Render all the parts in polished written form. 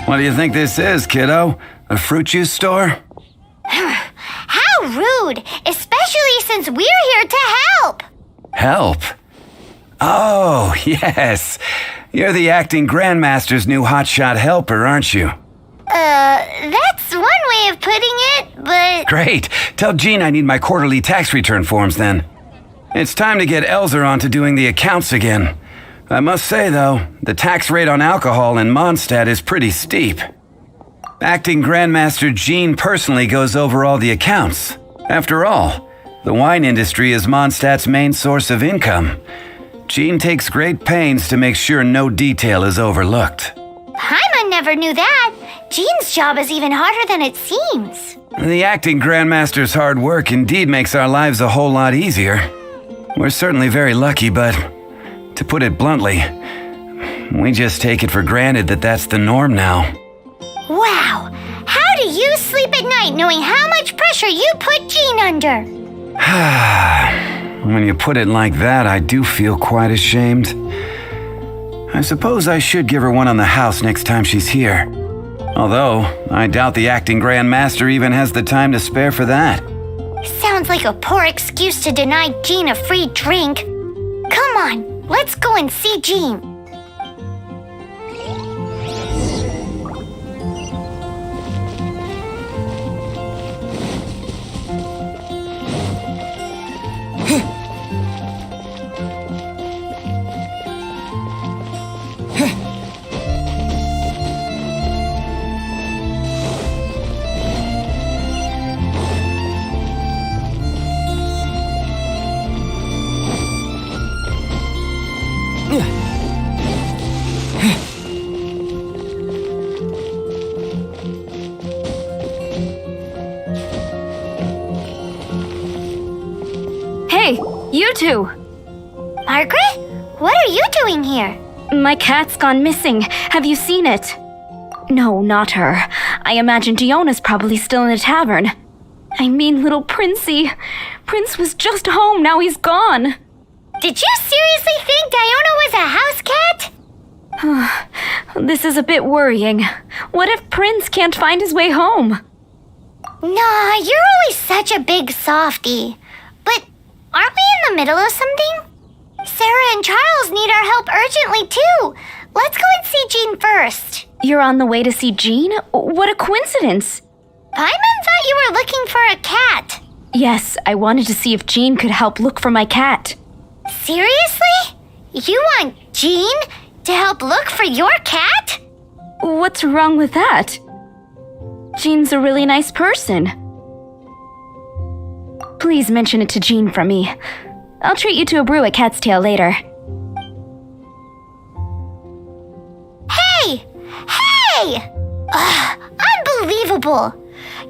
What do you think this is, kiddo? A fruit juice store? How rude, especially since we're here to help. Help? Oh, yes. You're the acting grandmaster's new hotshot helper, aren't you? That's one way of putting it, but... Great. Tell Jean I need my quarterly tax return forms then. It's time to get Elzer on to doing the accounts again. I must say, though, the tax rate on alcohol in Mondstadt is pretty steep. Acting Grandmaster Jean personally goes over all the accounts. After all, the wine industry is Mondstadt's main source of income. Jean takes great pains to make sure no detail is overlooked. Paimon never knew that. Jean's job is even harder than it seems. The acting Grandmaster's hard work indeed makes our lives a whole lot easier. We're certainly very lucky, but to put it bluntly, we just take it for granted that that's the norm now. Wow! How do you sleep at night knowing how much pressure you put Jean under? When you put it like that, I do feel quite ashamed. I suppose I should give her one on the house next time she's here. Although, I doubt the acting Grandmaster even has the time to spare for that. Sounds like a poor excuse to deny Jean a free drink. Come on, let's go and see Jean. Hey, you two! Margaret? What are you doing here? My cat's gone missing. Have you seen it? No, not her. I imagine Diona's probably still in the tavern. I mean, little Princey. Prince was just home, now he's gone. Did you seriously think Diona was a house cat? This is a bit worrying. What if Prince can't find his way home? Nah, you're always such a big softie. But aren't we in the middle of something? Sarah and Charles need our help urgently, too. Let's go and see Jean first. You're on the way to see Jean? What a coincidence! Paimon thought you were looking for a cat. Yes, I wanted to see if Jean could help look for my cat. Seriously? You want Jean to help look for your cat? What's wrong with that? Jean's a really nice person. Please mention it to Jean from me. I'll treat you to a brew at Cat's Tail later. Hey! Hey! Unbelievable!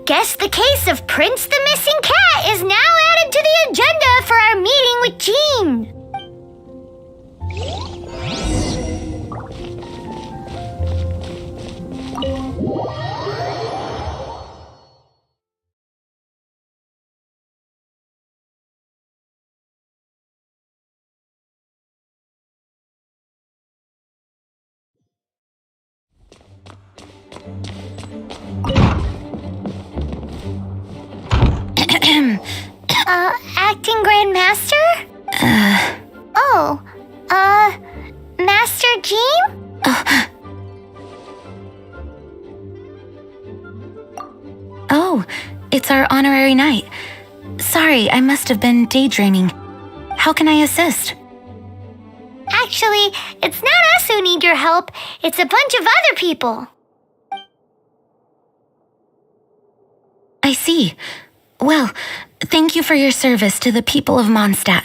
Guess the case of Prince the Missing Cat is now added to the agenda for our meeting with Jean. Acting Grandmaster? Master Jean? Oh, it's our honorary night. Sorry, I must have been daydreaming. How can I assist? Actually, it's not us who need your help. It's a bunch of other people. I see. Well, thank you for your service to the people of Mondstadt.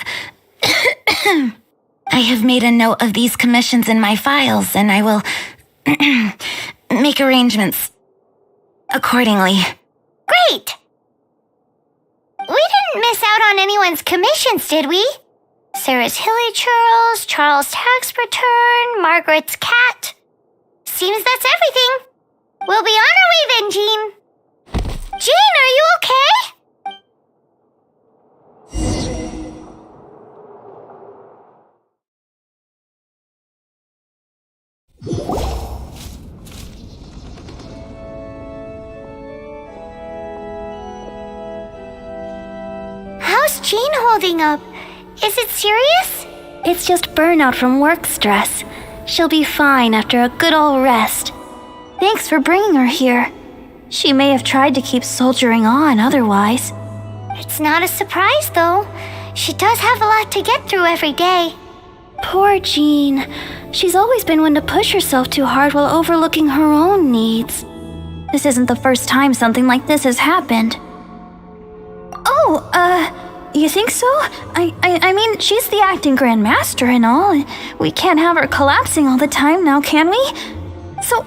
I have made a note of these commissions in my files, and I will make arrangements accordingly. Great! We didn't miss out on anyone's commissions, did we? Sarah's Hilly Churls, Charles' tax return, Margaret's cat. Seems that's everything. We'll be on our way then, Jean. Jean, are you okay? Jean holding up? Is it serious? It's just burnout from work stress. She'll be fine after a good old rest. Thanks for bringing her here. She may have tried to keep soldiering on otherwise. It's not a surprise, though. She does have a lot to get through every day. Poor Jean. She's always been one to push herself too hard while overlooking her own needs. This isn't the first time something like this has happened. Oh, you think so? I mean, she's the acting Grand Master and all. We can't have her collapsing all the time now, can we? So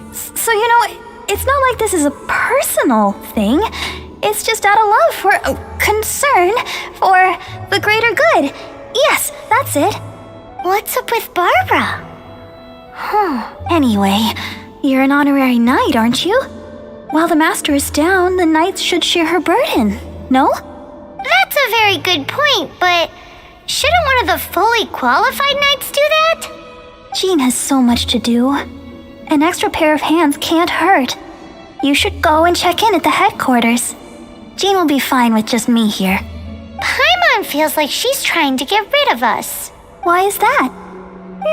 you know, it's not like this is a personal thing. It's just out of love for concern for the greater good. Yes, that's it. What's up with Barbara? Anyway, you're an honorary knight, aren't you? While the master is down, the knights should share her burden, no? That's a very good point, but shouldn't one of the fully qualified knights do that? Jean has so much to do. An extra pair of hands can't hurt. You should go and check in at the headquarters. Jean will be fine with just me here. Paimon feels like she's trying to get rid of us. Why is that?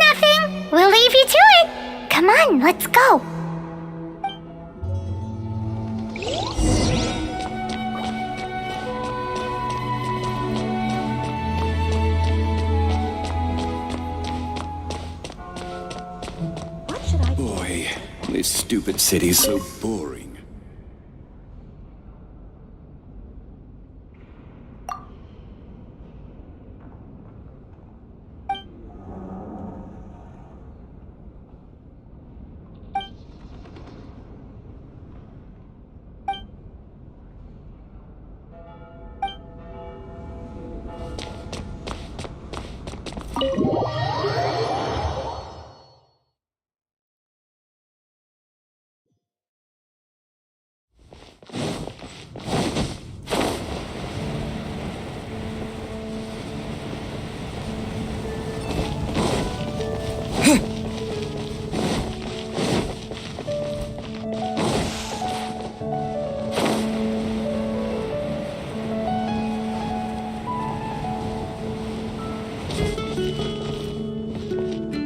Nothing. We'll leave you to it. Come on, let's go. Boy, this stupid city's so boring.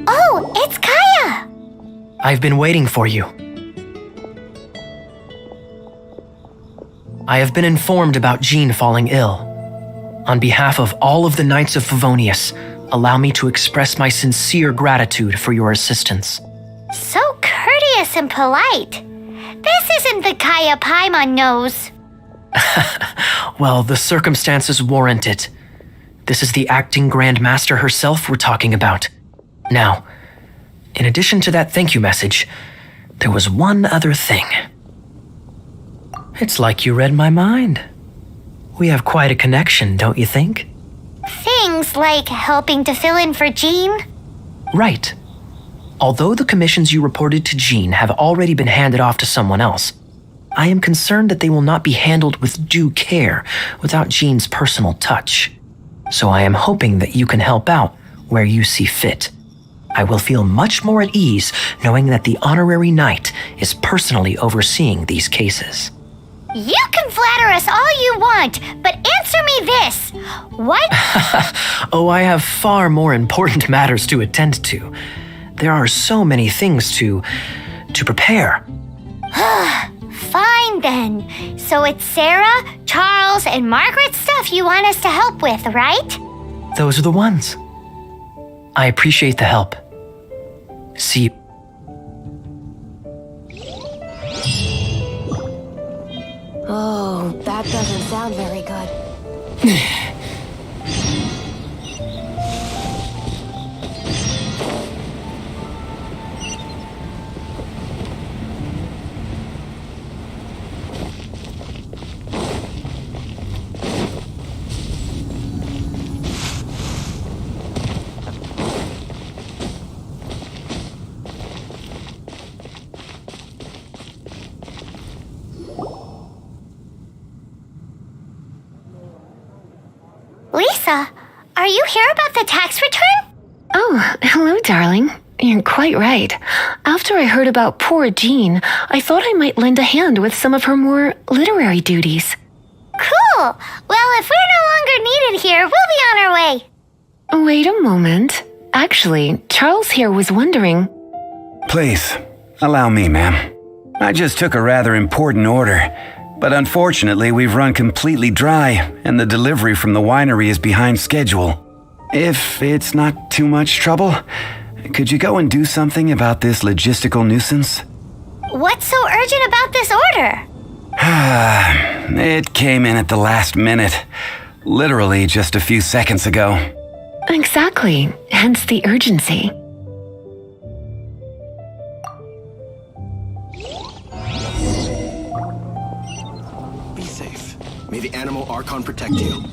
Oh, it's Kaya! I've been waiting for you. I have been informed about Jean falling ill. On behalf of all of the Knights of Favonius, allow me to express my sincere gratitude for your assistance. So courteous and polite. This isn't the Kaya Paimon knows. Well, the circumstances warrant it. This is the acting Grand Master herself we're talking about. Now, in addition to that thank you message, there was one other thing. It's like you read my mind. We have quite a connection, don't you think? Things like helping to fill in for Jean? Right. Although the commissions you reported to Jean have already been handed off to someone else, I am concerned that they will not be handled with due care without Jean's personal touch. So I am hoping that you can help out where you see fit. I will feel much more at ease knowing that the honorary knight is personally overseeing these cases. You can flatter us all you want, but answer me this. What? Oh, I have far more important matters to attend to. There are so many things to prepare. Fine then. So it's Sarah, Charles, and Margaret's stuff you want us to help with, right? Those are the ones. I appreciate the help. See you. Oh, that doesn't sound very good. Lisa, are you here about the tax return? Oh, hello, darling. You're quite right. After I heard about poor Jean, I thought I might lend a hand with some of her more literary duties. Cool! Cool. Well, if we're no longer needed here, we'll be on our way. Wait a moment. Actually, Charles here was wondering. Please, allow me, ma'am. I just took a rather important order, but unfortunately we've run completely dry and the delivery from the winery is behind schedule. If it's not too much trouble, could you go and do something about this logistical nuisance? What's so urgent about this order? It came in at the last minute, literally just a few seconds ago. Exactly, hence the urgency. Be safe. May the animal Archon protect you.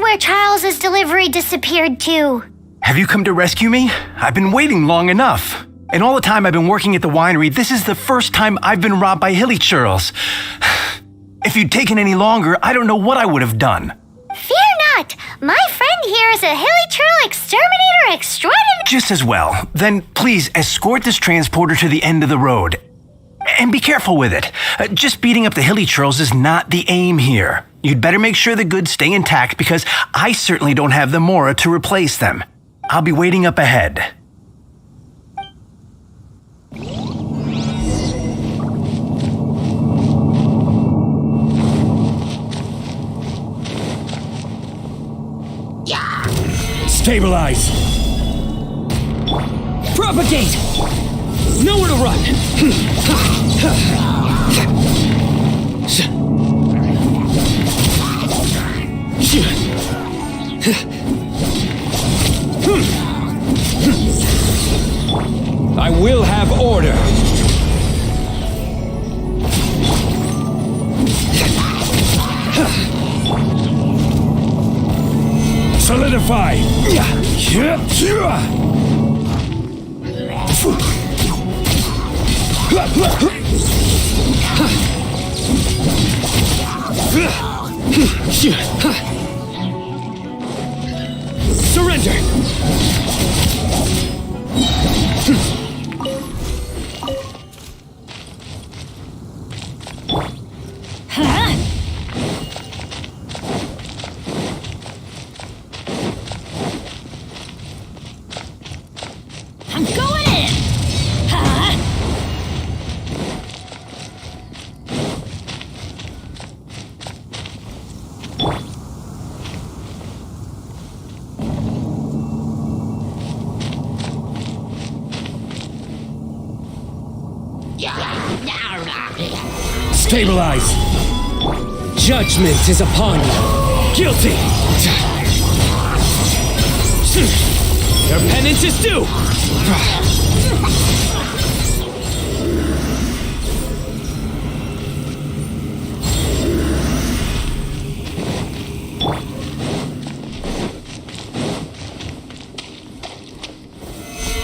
Where Charles's delivery disappeared to. Have you come to rescue me? I've been waiting long enough. And all the time I've been working at the winery, this is the first time I've been robbed by hilly churls. If you'd taken any longer, I don't know what I would have done. Fear not! My friend here is a hilly churl exterminator extraordinary. Just as well. Then please escort this transporter to the end of the road. And be careful with it. Just beating up the hilly churls is not the aim here. You'd better make sure the goods stay intact because I certainly don't have the Mora to replace them. I'll be waiting up ahead. Stabilize! Propagate! Nowhere to run! I will have order! Solidify! Surrender! I'm going in! Stabilize! Judgment is upon you! Guilty! Your penance is due!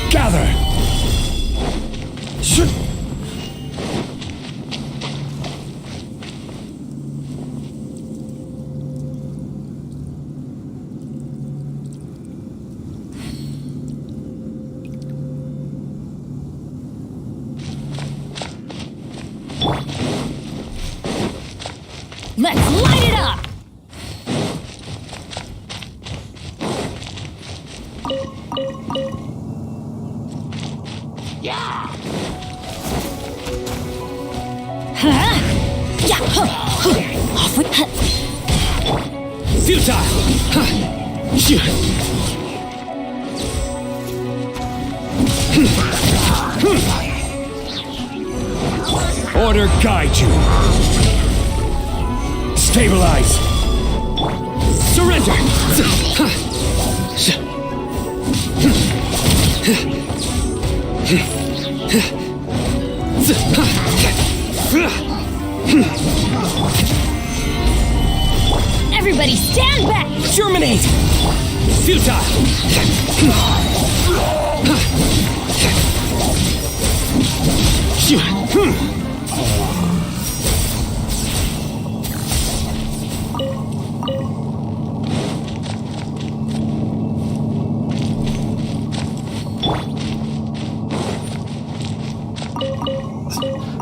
Gather! Let's light it up! Off with Futile! Order guide you! Stabilize! Surrender! Everybody stand back! Germinate! Futile!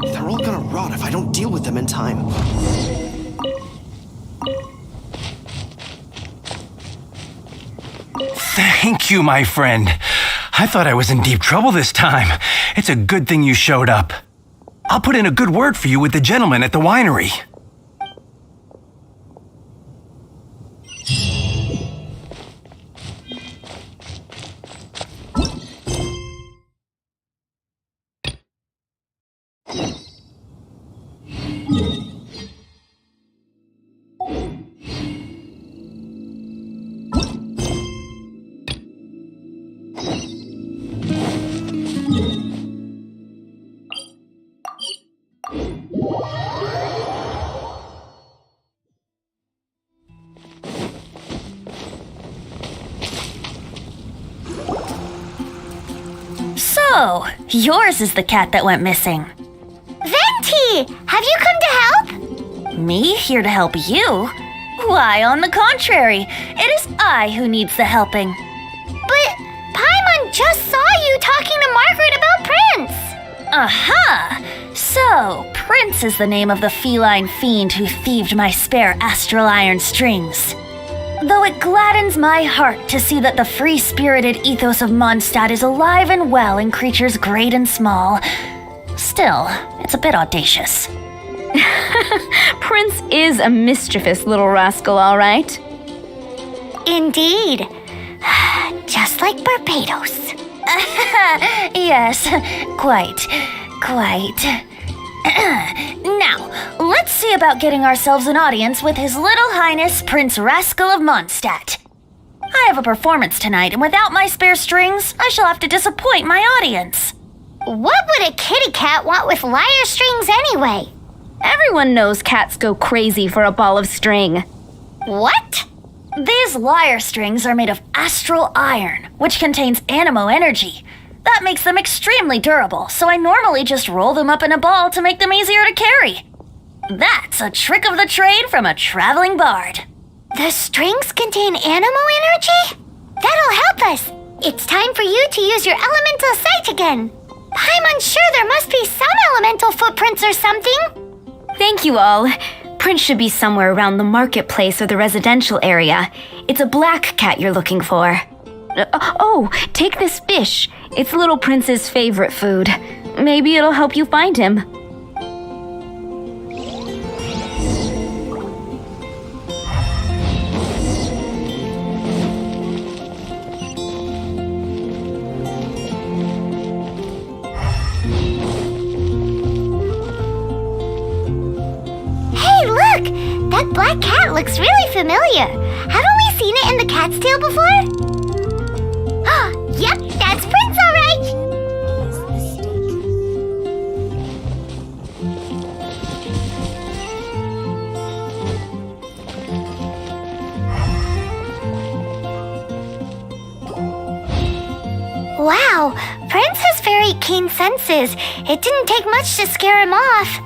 They're all gonna rot if I don't deal with them in time. Thank you, my friend. I thought I was in deep trouble this time. It's a good thing you showed up. I'll put in a good word for you with the gentleman at the winery. So, yours is the cat that went missing. Venti! Have you come to help? Me here to help you? Why, on the contrary, it is I who needs the helping. But Paimon just saw you talking to Margaret about Prince. Aha! So, Prince is the name of the feline fiend who thieved my spare astral iron strings. Though it gladdens my heart to see that the free-spirited ethos of Mondstadt is alive and well in creatures great and small, still, it's a bit audacious. Prince is a mischievous little rascal, all right. Indeed. Just like Barbados. Yes, quite. Now, let's see about getting ourselves an audience with His Little Highness Prince Rascal of Mondstadt. I have a performance tonight, and without my spare strings, I shall have to disappoint my audience. What would a kitty cat want with lyre strings anyway? Everyone knows cats go crazy for a ball of string. What? These lyre strings are made of astral iron, which contains animo energy. That makes them extremely durable, so I normally just roll them up in a ball to make them easier to carry. That's a trick of the trade from a traveling bard. The strings contain animo energy? That'll help us. It's time for you to use your elemental sight again. I'm unsure there must be some elemental footprints or something. Thank you all. Prince should be somewhere around the marketplace or the residential area. It's a black cat you're looking for. Oh, take this fish. It's Little Prince's favorite food. Maybe it'll help you find him. Hey, look! That black cat looks really familiar. Haven't we seen it in the cat's tail before? Yep, that's Prince, all right! Wow, Prince has very keen senses. It didn't take much to scare him off.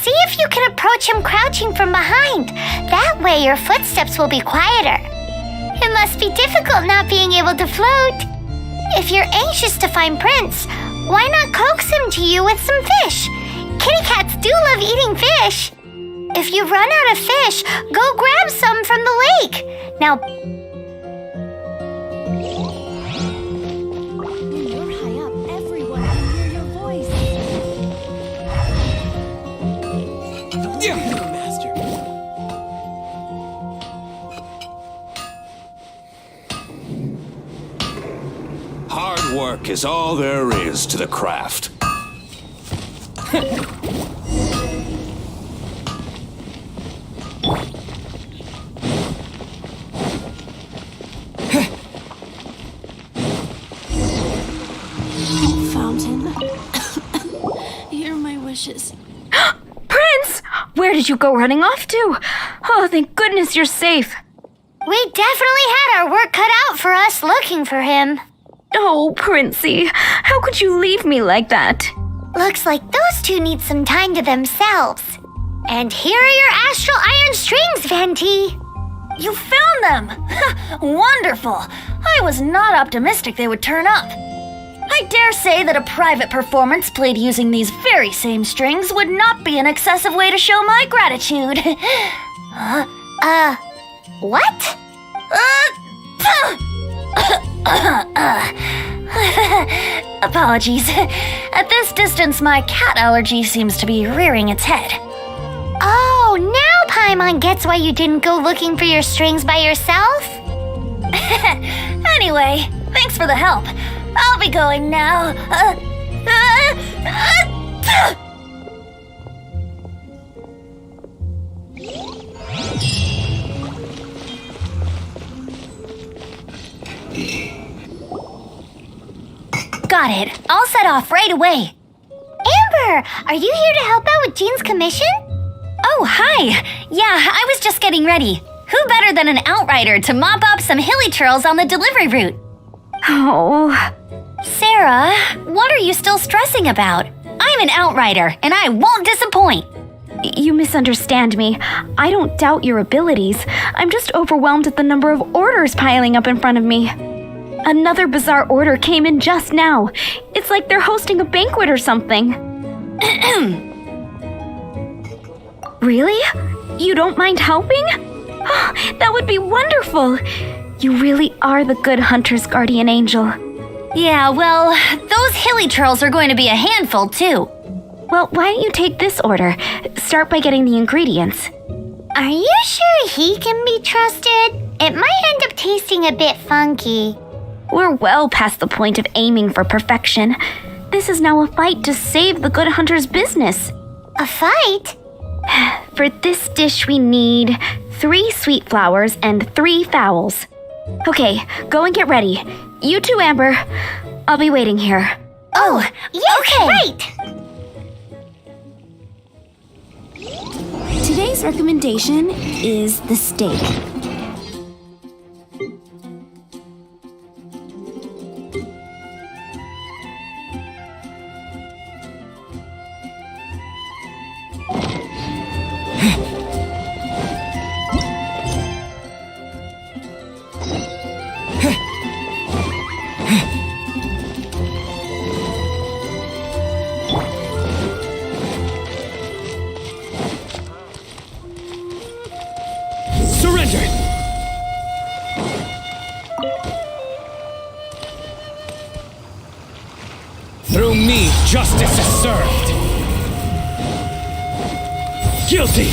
See if you can approach him crouching from behind. That way your footsteps will be quieter. It must be difficult not being able to float. If you're anxious to find Prince, why not coax him to you with some fish? Kitty cats do love eating fish. If you run out of fish, go grab some from the lake. Now, when you're high up, everyone can hear your voice. Master. Hard work is all there is to the craft. wishes. Prince! Where did you go running off to? Oh, thank goodness you're safe. We definitely had our work cut out for us looking for him. Oh, Princey, how could you leave me like that? Looks like those two need some time to themselves. And here are your astral iron strings, Venti. You found them! Wonderful! I was not optimistic they would turn up. I dare say that a private performance played using these very same strings would not be an excessive way to show my gratitude. What? Apologies. At this distance, my cat allergy seems to be rearing its head. Oh, now Paimon gets why you didn't go looking for your strings by yourself? Anyway, thanks for the help. I'll be going now. Got it. I'll set off right away. Amber, are you here to help out with Jean's commission? Oh, hi. Yeah, I was just getting ready. Who better than an outrider to mop up some hilly churls on the delivery route? Oh. Sarah, what are you still stressing about? I'm an outrider, and I won't disappoint. You misunderstand me. I don't doubt your abilities. I'm just overwhelmed at the number of orders piling up in front of me. Another bizarre order came in just now. It's like they're hosting a banquet or something. Really? You don't mind helping? Oh, that would be wonderful. You really are the good hunter's guardian angel. Yeah, well, those hilly churls are going to be a handful, too. Well, why don't you take this order? Start by getting the ingredients. Are you sure he can be trusted? It might end up tasting a bit funky. We're well past the point of aiming for perfection. This is now a fight to save the good hunter's business. A fight? For this dish, we need 3 sweet flowers and 3 fowls. Okay, go and get ready. You too, Amber. I'll be waiting here. Oh, yes, okay. Right. Today's recommendation is the steak. Surrender! Through me, justice is served. Guilty!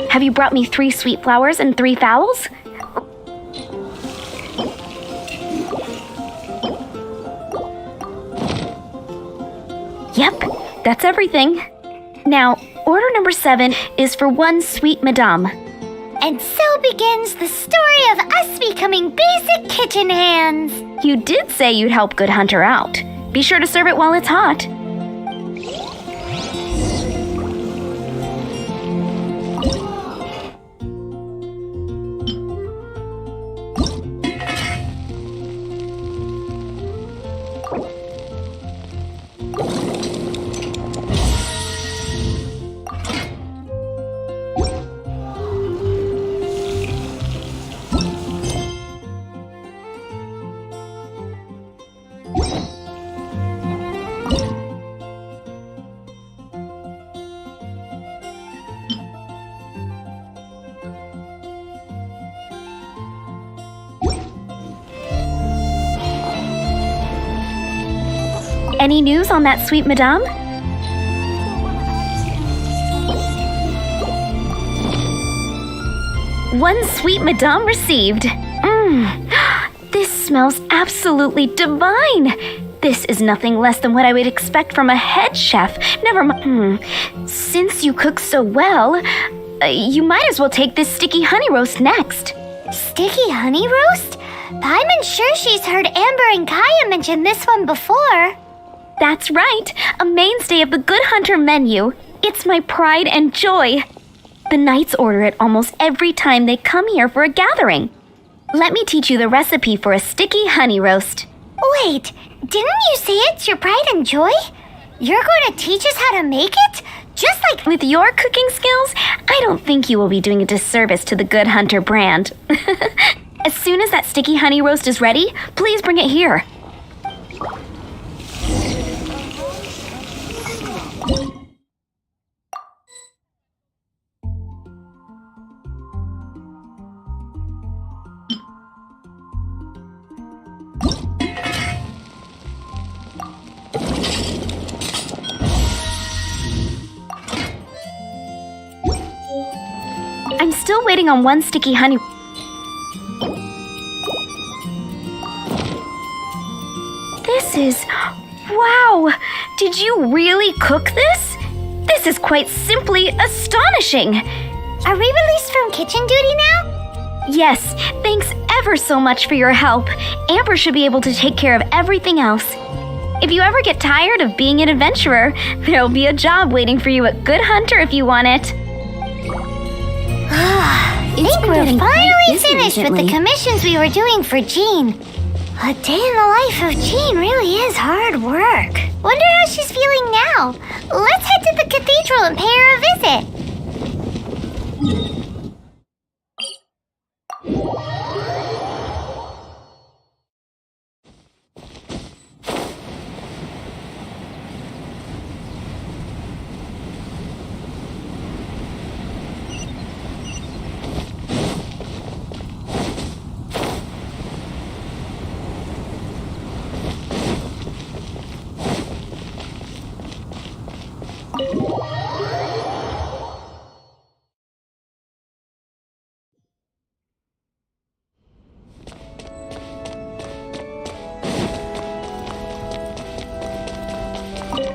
Have you brought me 3 sweet flowers and 3 fowls? Yep, that's everything. Now, order number 7 is for 1 sweet madame. And so begins the story of us becoming basic kitchen hands. You did say you'd help Good Hunter out. Be sure to serve it while it's hot. Any news on that sweet madame? One sweet madame received. This smells absolutely divine. This is nothing less than what I would expect from a head chef. Never mind. Since you cook so well, you might as well take this sticky honey roast next. Sticky honey roast? I'm sure she's heard Amber and Kaya mention this one before. That's right, a mainstay of the Good Hunter menu. It's my pride and joy. The knights order it almost every time they come here for a gathering. Let me teach you the recipe for a sticky honey roast. Wait, didn't you say it's your pride and joy? You're going to teach us how to make it? Just like with your cooking skills, I don't think you will be doing a disservice to the Good Hunter brand. As soon as that sticky honey roast is ready, please bring it here. I'm still waiting on one sticky honey. This is... Wow! Did you really cook this? This is quite simply astonishing! Are we released from kitchen duty now? Yes, thanks ever so much for your help. Amber should be able to take care of everything else. If you ever get tired of being an adventurer, there'll be a job waiting for you at Good Hunter if you want it. I think we're finally finished with the commissions we were doing for Jean. A day in the life of Jean really is hard work. Wonder how she's feeling now. Let's head to the cathedral and pay her a visit.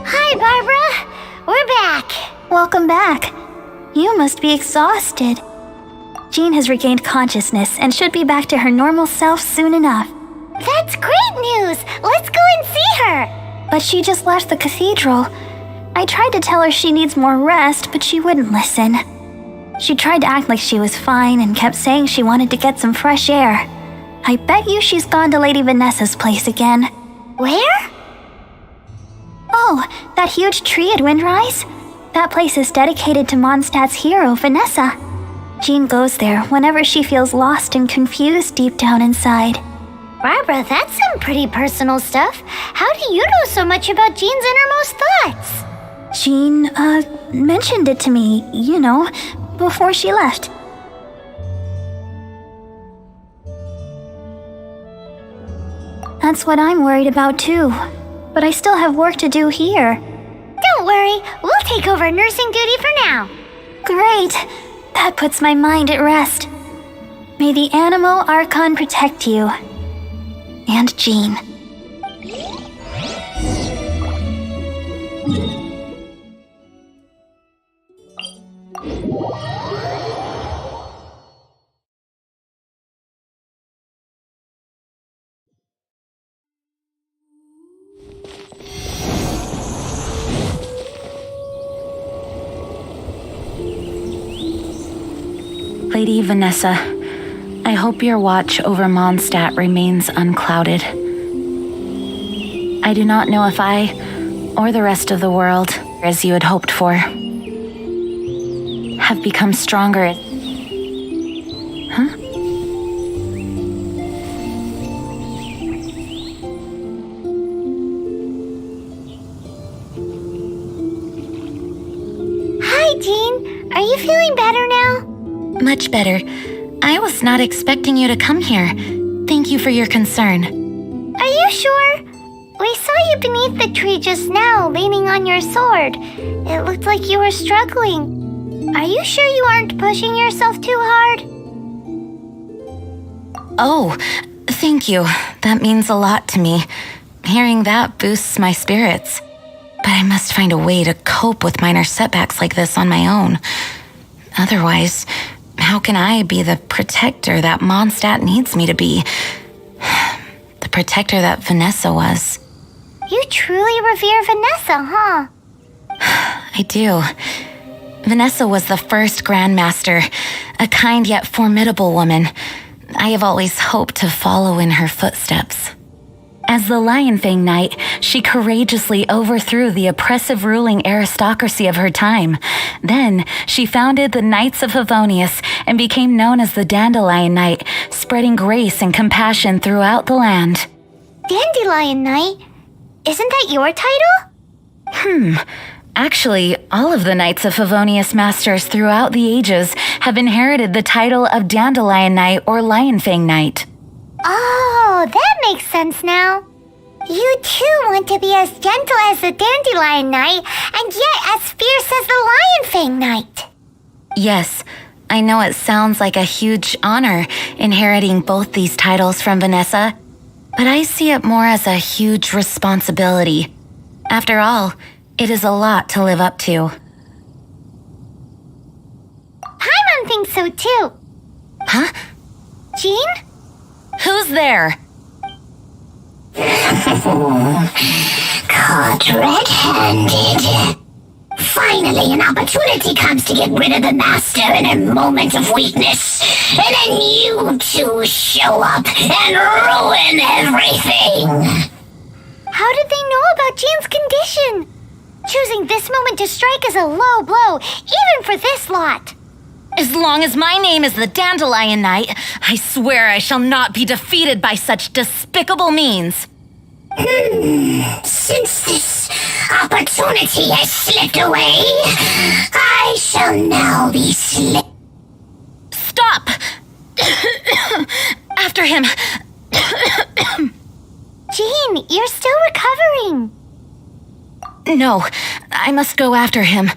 Hi, Barbara. We're back. Welcome back. You must be exhausted. Jean has regained consciousness and should be back to her normal self soon enough. That's great news. Let's go and see her. But she just left the cathedral. I tried to tell her she needs more rest, but she wouldn't listen. She tried to act like she was fine and kept saying she wanted to get some fresh air. I bet you she's gone to Lady Vanessa's place again. Where? Oh, that huge tree at Windrise? That place is dedicated to Mondstadt's hero, Vanessa. Jean goes there whenever she feels lost and confused deep down inside. Barbara, that's some pretty personal stuff. How do you know so much about Jean's innermost thoughts? Jean, mentioned it to me, before she left. That's what I'm worried about too. But I still have work to do here. Don't worry, we'll take over nursing duty for now. Great. That puts my mind at rest. May the Animo Archon protect you. And Jean. Lady Vanessa, I hope your watch over Mondstadt remains unclouded. I do not know if I, or the rest of the world, as you had hoped for, have become stronger. Huh? Hi, Jean. Are you feeling better now? Much better. I was not expecting you to come here. Thank you for your concern. Are you sure? We saw you beneath the tree just now, leaning on your sword. It looked like you were struggling. Are you sure you aren't pushing yourself too hard? Oh, thank you. That means a lot to me. Hearing that boosts my spirits. But I must find a way to cope with minor setbacks like this on my own. Otherwise, how can I be the protector that Mondstadt needs me to be? The protector that Vanessa was. You truly revere Vanessa, huh? I do. Vanessa was the first Grandmaster, a kind yet formidable woman. I have always hoped to follow in her footsteps. As the Lionfang Knight, she courageously overthrew the oppressive ruling aristocracy of her time. Then, she founded the Knights of Favonius and became known as the Dandelion Knight, spreading grace and compassion throughout the land. Dandelion Knight? Isn't that your title? Actually, all of the Knights of Favonius Masters throughout the ages have inherited the title of Dandelion Knight or Lionfang Knight. Oh, that makes sense now. You too want to be as gentle as the Dandelion Knight and yet as fierce as the Lionfang Knight. Yes, I know it sounds like a huge honor inheriting both these titles from Vanessa, but I see it more as a huge responsibility. After all, it is a lot to live up to. Paimon thinks so too. Huh? Jean? Who's there? Caught red-handed. Finally, an opportunity comes to get rid of the master in a moment of weakness. And then you two show up and ruin everything. How did they know about Jean's condition? Choosing this moment to strike is a low blow, even for this lot. As long as my name is the Dandelion Knight, I swear I shall not be defeated by such despicable means. Since this opportunity has slipped away, I shall now be Stop! After him. Jean, you're still recovering. No, I must go after him.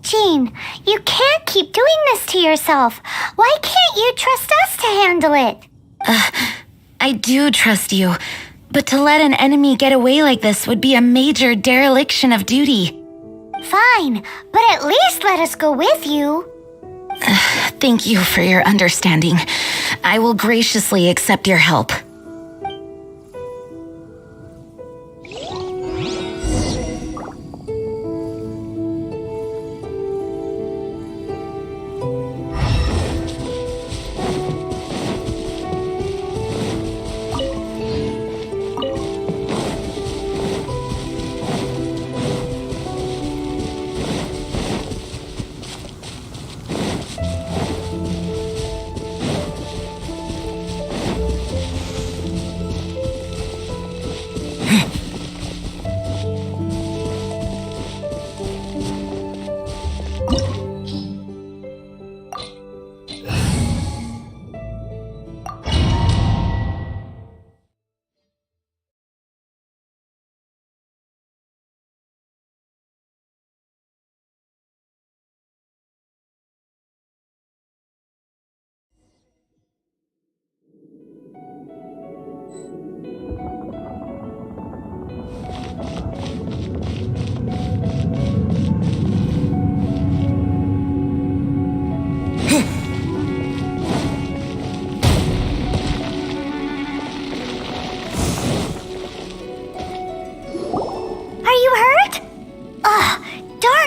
Jean, you can't keep doing this to yourself. Why can't you trust us to handle it? I do trust you, but to let an enemy get away like this would be a major dereliction of duty. Fine, but at least let us go with you. Thank you for your understanding. I will graciously accept your help.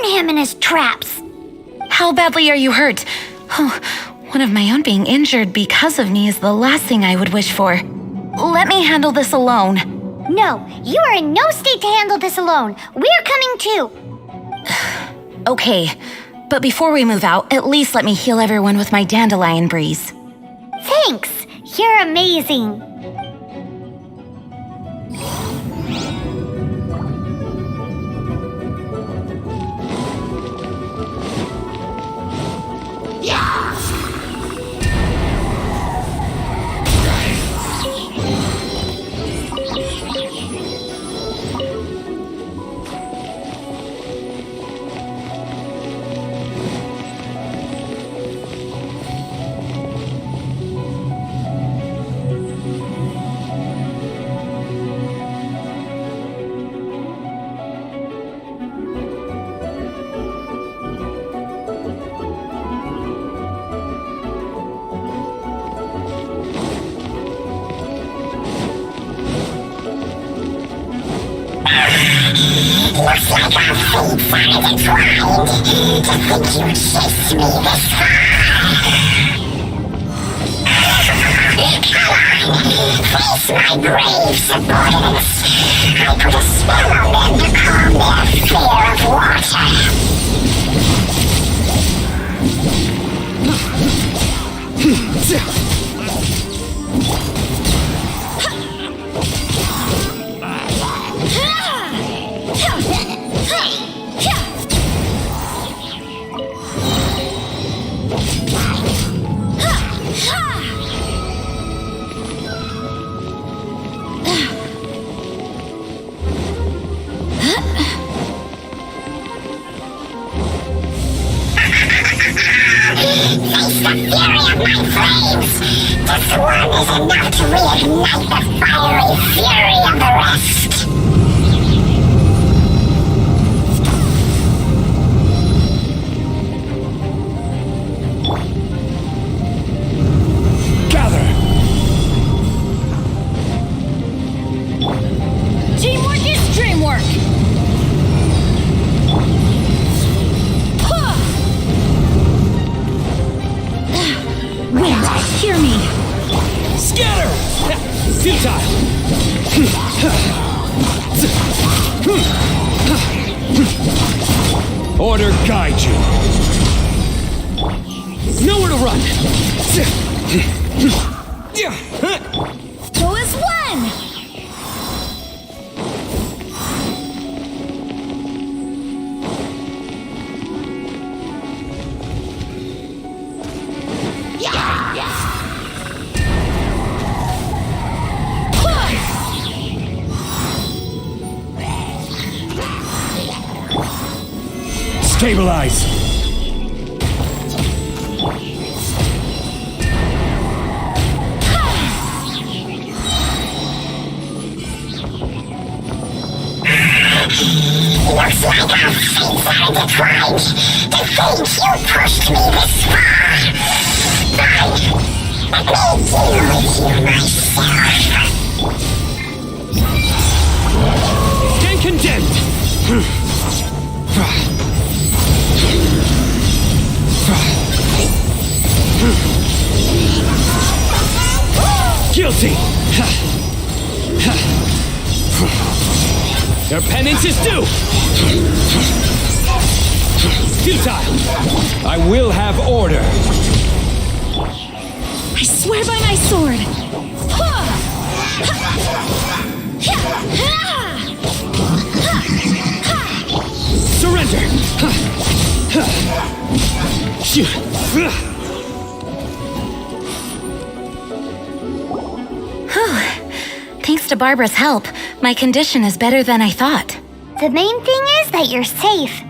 Him in his traps. How badly are you hurt? Oh, one of my own being injured because of me is the last thing I would wish for. Let me handle this alone. No, you are in no state to handle this alone. We're coming too. Okay, but before we move out, at least let me heal everyone with my dandelion breeze. Thanks. You're amazing. Looks like our fates are intertwined. To think you chased me this far. Come on, face my brave subordinates. I put a spell on them to calm their fear of water. Face the fury of my flames! This one is enough to reignite the fiery fury of the rest! Gather! Teamwork is dreamwork! Wind, hear me! Scatter! Futile! Order guide you. Nowhere to run! Go as one! Stabilize! Looks like our fates are intertwined. To think you pushed me this far. I may deal with you myself. Get condemned! Guilty! Your penance is due! Futile! I will have order! I swear by my sword! Surrender! Thanks to Barbara's help, my condition is better than I thought. The main thing is that you're safe.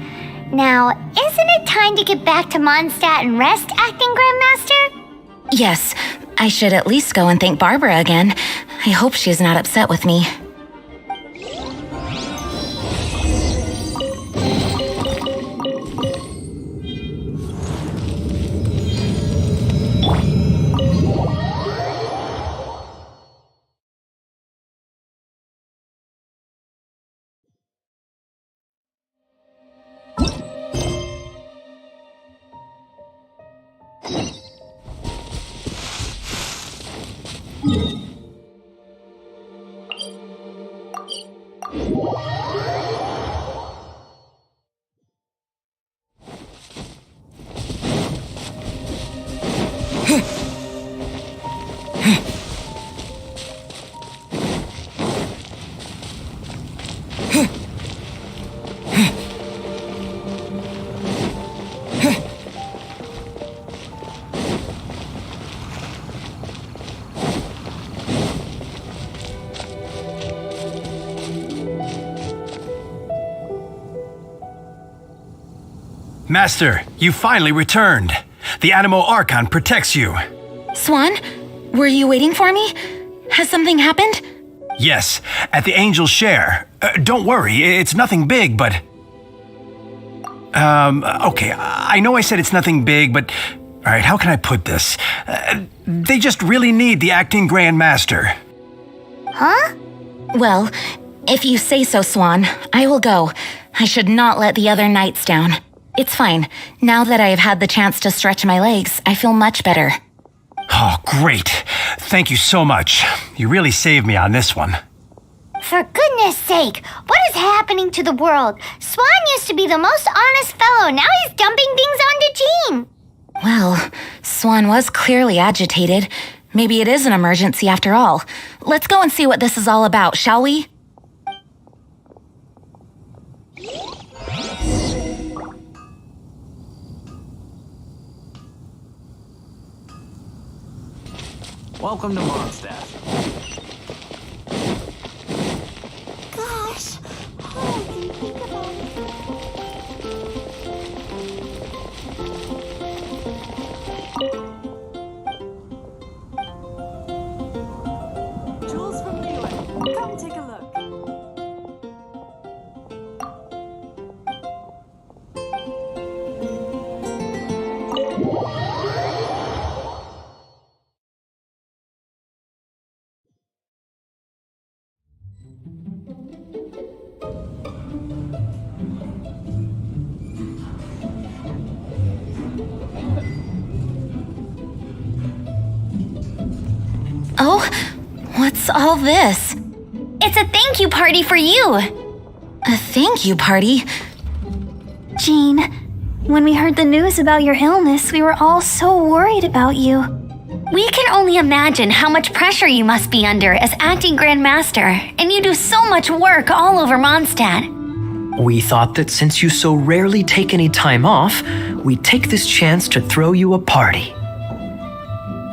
Now, isn't it time to get back to Mondstadt and rest, Acting Grandmaster? Yes, I should at least go and thank Barbara again. I hope she's not upset with me. Master, you finally returned. The Animo Archon protects you. Swan, were you waiting for me? Has something happened? Yes, at the Angel's Share. Don't worry, it's nothing big, but... okay, I know I said it's nothing big, but... Alright, how can I put this? They just really need the Acting Grand Master. Huh? Well, If you say so, Swan, I will go. I should not let the other knights down. It's fine. Now that I have had the chance to stretch my legs, I feel much better. Oh, great. Thank you so much. You really saved me on this one. For goodness sake, what is happening to the world? Swan used to be the most honest fellow. Now he's dumping things onto Jean. Well, Swan was clearly agitated. Maybe it is an emergency after all. Let's go and see what this is all about, shall we? Welcome to Mondstadt. Gosh, all I can think about Jules from Leland, come take a look. Oh, what's all this? It's a thank you party for you. A thank you party? Jean, when we heard the news about your illness, we were all so worried about you. We can only imagine how much pressure you must be under as acting Grand Master, and you do so much work all over Mondstadt. We thought that since you so rarely take any time off, we'd take this chance to throw you a party.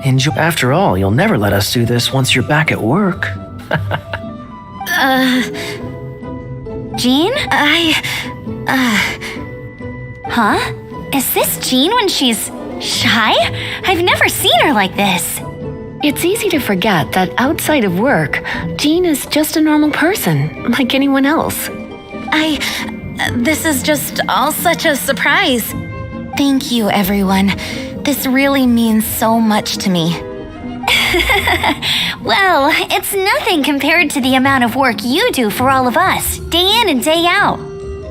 Enjoy. After all, you'll never let us do this once you're back at work. Jean? Huh? Is this Jean when she's shy? I've never seen her like this. It's easy to forget that outside of work, Jean is just a normal person, like anyone else. This is just all such a surprise. Thank you, everyone. This really means so much to me. Well, it's nothing compared to the amount of work you do for all of us, day in and day out.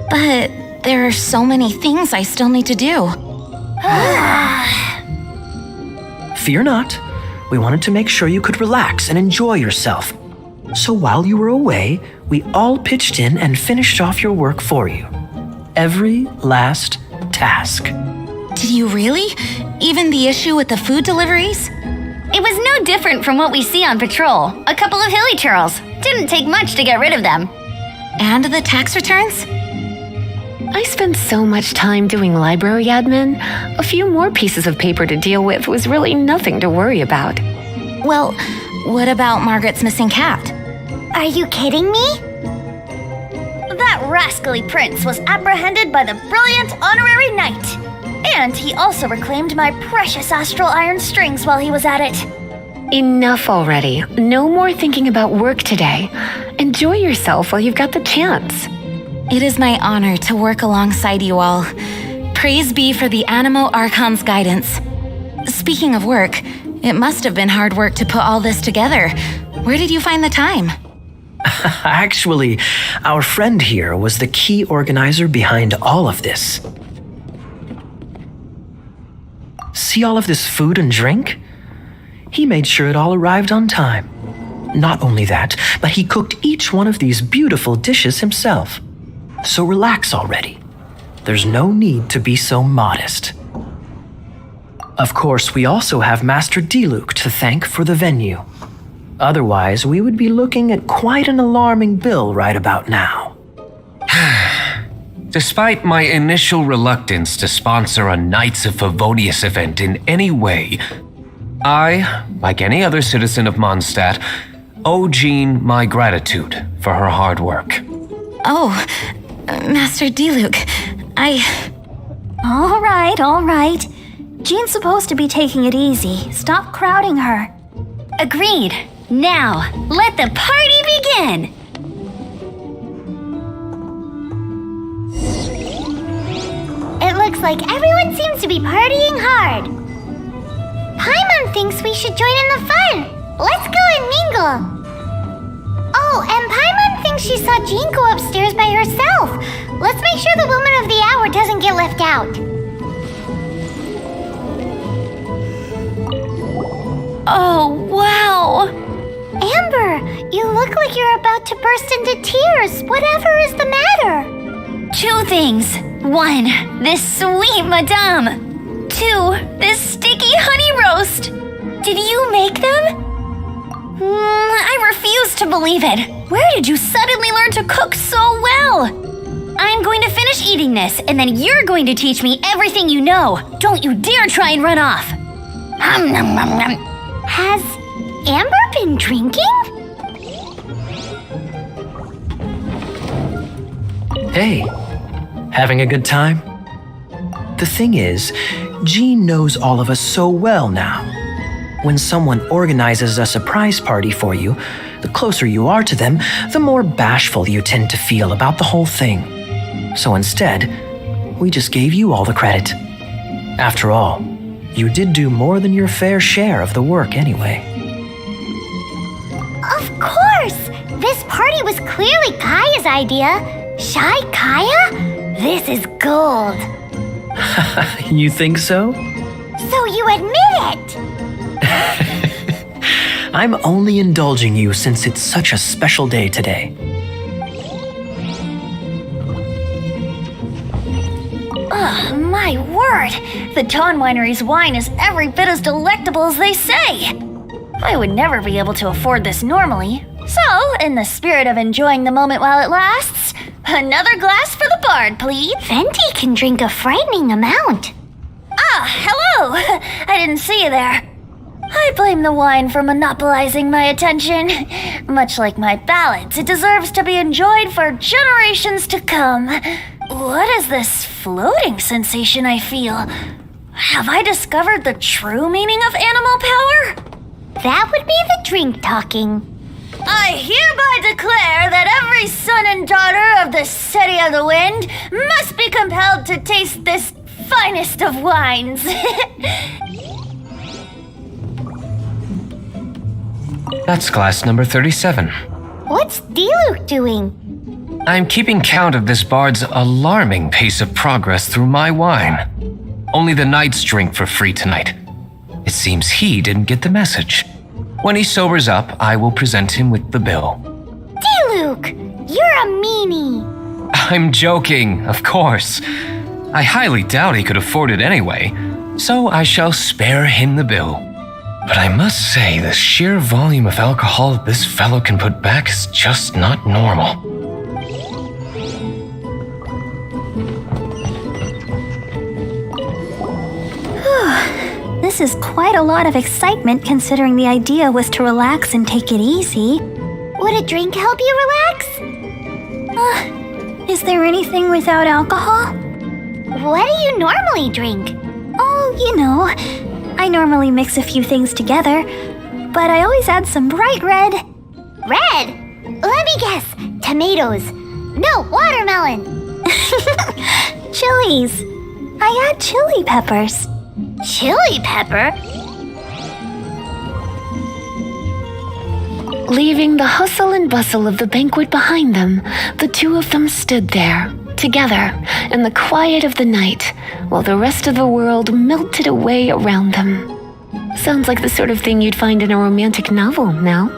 But there are so many things I still need to do. Fear not. We wanted to make sure you could relax and enjoy yourself. So while you were away, we all pitched in and finished off your work for you. Every last task. Did you really? Even the issue with the food deliveries? It was no different from what we see on patrol. A couple of hilly churls. Didn't take much to get rid of them. And the tax returns? I spent so much time doing library admin. A few more pieces of paper to deal with was really nothing to worry about. Well, what about Margaret's missing cat? Are you kidding me? That rascally prince was apprehended by the brilliant honorary knight. And he also reclaimed my precious astral iron strings while he was at it. Enough already. No more thinking about work today. Enjoy yourself while you've got the chance. It is my honor to work alongside you all. Praise be for the Animo Archon's guidance. Speaking of work, it must have been hard work to put all this together. Where did you find the time? Actually, our friend here was the key organizer behind all of this. See all of this food and drink? He made sure it all arrived on time. Not only that, but he cooked each one of these beautiful dishes himself. So relax already. There's no need to be so modest. Of course, we also have Master Diluc to thank for the venue. Otherwise, we would be looking at quite an alarming bill right about now. Despite my initial reluctance to sponsor a Knights of Favonius event in any way, I, like any other citizen of Mondstadt, owe Jean my gratitude for her hard work. Oh, Master Diluc, All right. Jean's supposed to be taking it easy. Stop crowding her. Agreed. Now, let the party begin! It looks like everyone seems to be partying hard. Paimon thinks we should join in the fun. Let's go and mingle. Oh, and Paimon thinks she saw Jean go upstairs by herself. Let's make sure the woman of the hour doesn't get left out. Oh, wow! Amber, you look like you're about to burst into tears. Whatever is the matter? 2 things. 1, this sweet madame. 2, this sticky honey roast. Did you make them? I refuse to believe it. Where did you suddenly learn to cook so well? I'm going to finish eating this, and then you're going to teach me everything you know. Don't you dare try and run off. Has Amber been drinking? Hey, having a good time? The thing is, Jean knows all of us so well now. When someone organizes a surprise party for you, the closer you are to them, the more bashful you tend to feel about the whole thing. So instead, we just gave you all the credit. After all, you did do more than your fair share of the work anyway. Of course! This party was clearly Kaya's idea. Shy Kaya? This is gold. You think so? So you admit it! I'm only indulging you since it's such a special day today. Oh, my word! The Dawn Winery's wine is every bit as delectable as they say. I would never be able to afford this normally. So, in the spirit of enjoying the moment while it lasts, another glass for the bard, please. Venti can drink a frightening amount. Ah, hello! I didn't see you there. I blame the wine for monopolizing my attention. Much like my ballads, it deserves to be enjoyed for generations to come. What is this floating sensation I feel? Have I discovered the true meaning of animal power? That would be the drink talking. I hereby declare that every son and daughter of the City of the Wind must be compelled to taste this finest of wines. That's glass number 37. What's Diluc doing? I'm keeping count of this bard's alarming pace of progress through my wine. Only the knights drink for free tonight. It seems he didn't get the message. When he sobers up, I will present him with the bill. Diluc, you're a meanie. I'm joking, of course. I highly doubt he could afford it anyway, so I shall spare him the bill. But I must say, the sheer volume of alcohol this fellow can put back is just not normal. This is quite a lot of excitement considering the idea was to relax and take it easy. Would a drink help you relax? Is there anything without alcohol? What do you normally drink? Oh, you know, I normally mix a few things together, but I always add some bright red. Red? Let me guess. Tomatoes. No, watermelon. Chilies. I add chili peppers. Chili pepper? Leaving the hustle and bustle of the banquet behind them, the two of them stood there, together, in the quiet of the night, while the rest of the world melted away around them. Sounds like the sort of thing you'd find in a romantic novel, no?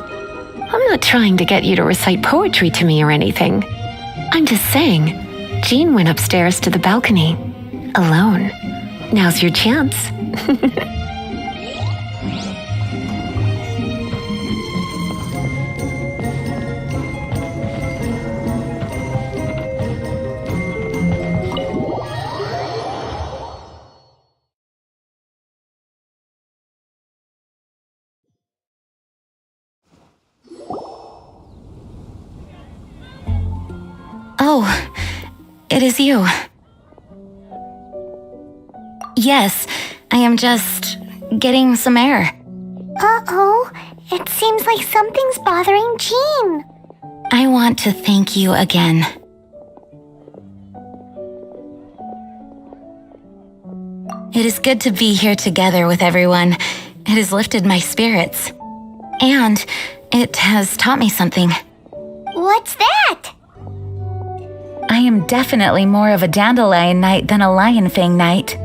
I'm not trying to get you to recite poetry to me or anything. I'm just saying, Jean went upstairs to the balcony, alone. Now's your chance. Oh, it is you. Yes, I am just getting some air. Uh-oh, it seems like something's bothering Jean. I want to thank you again. It is good to be here together with everyone. It has lifted my spirits. And it has taught me something. What What's that? I am definitely more of a dandelion knight than a lion fang knight.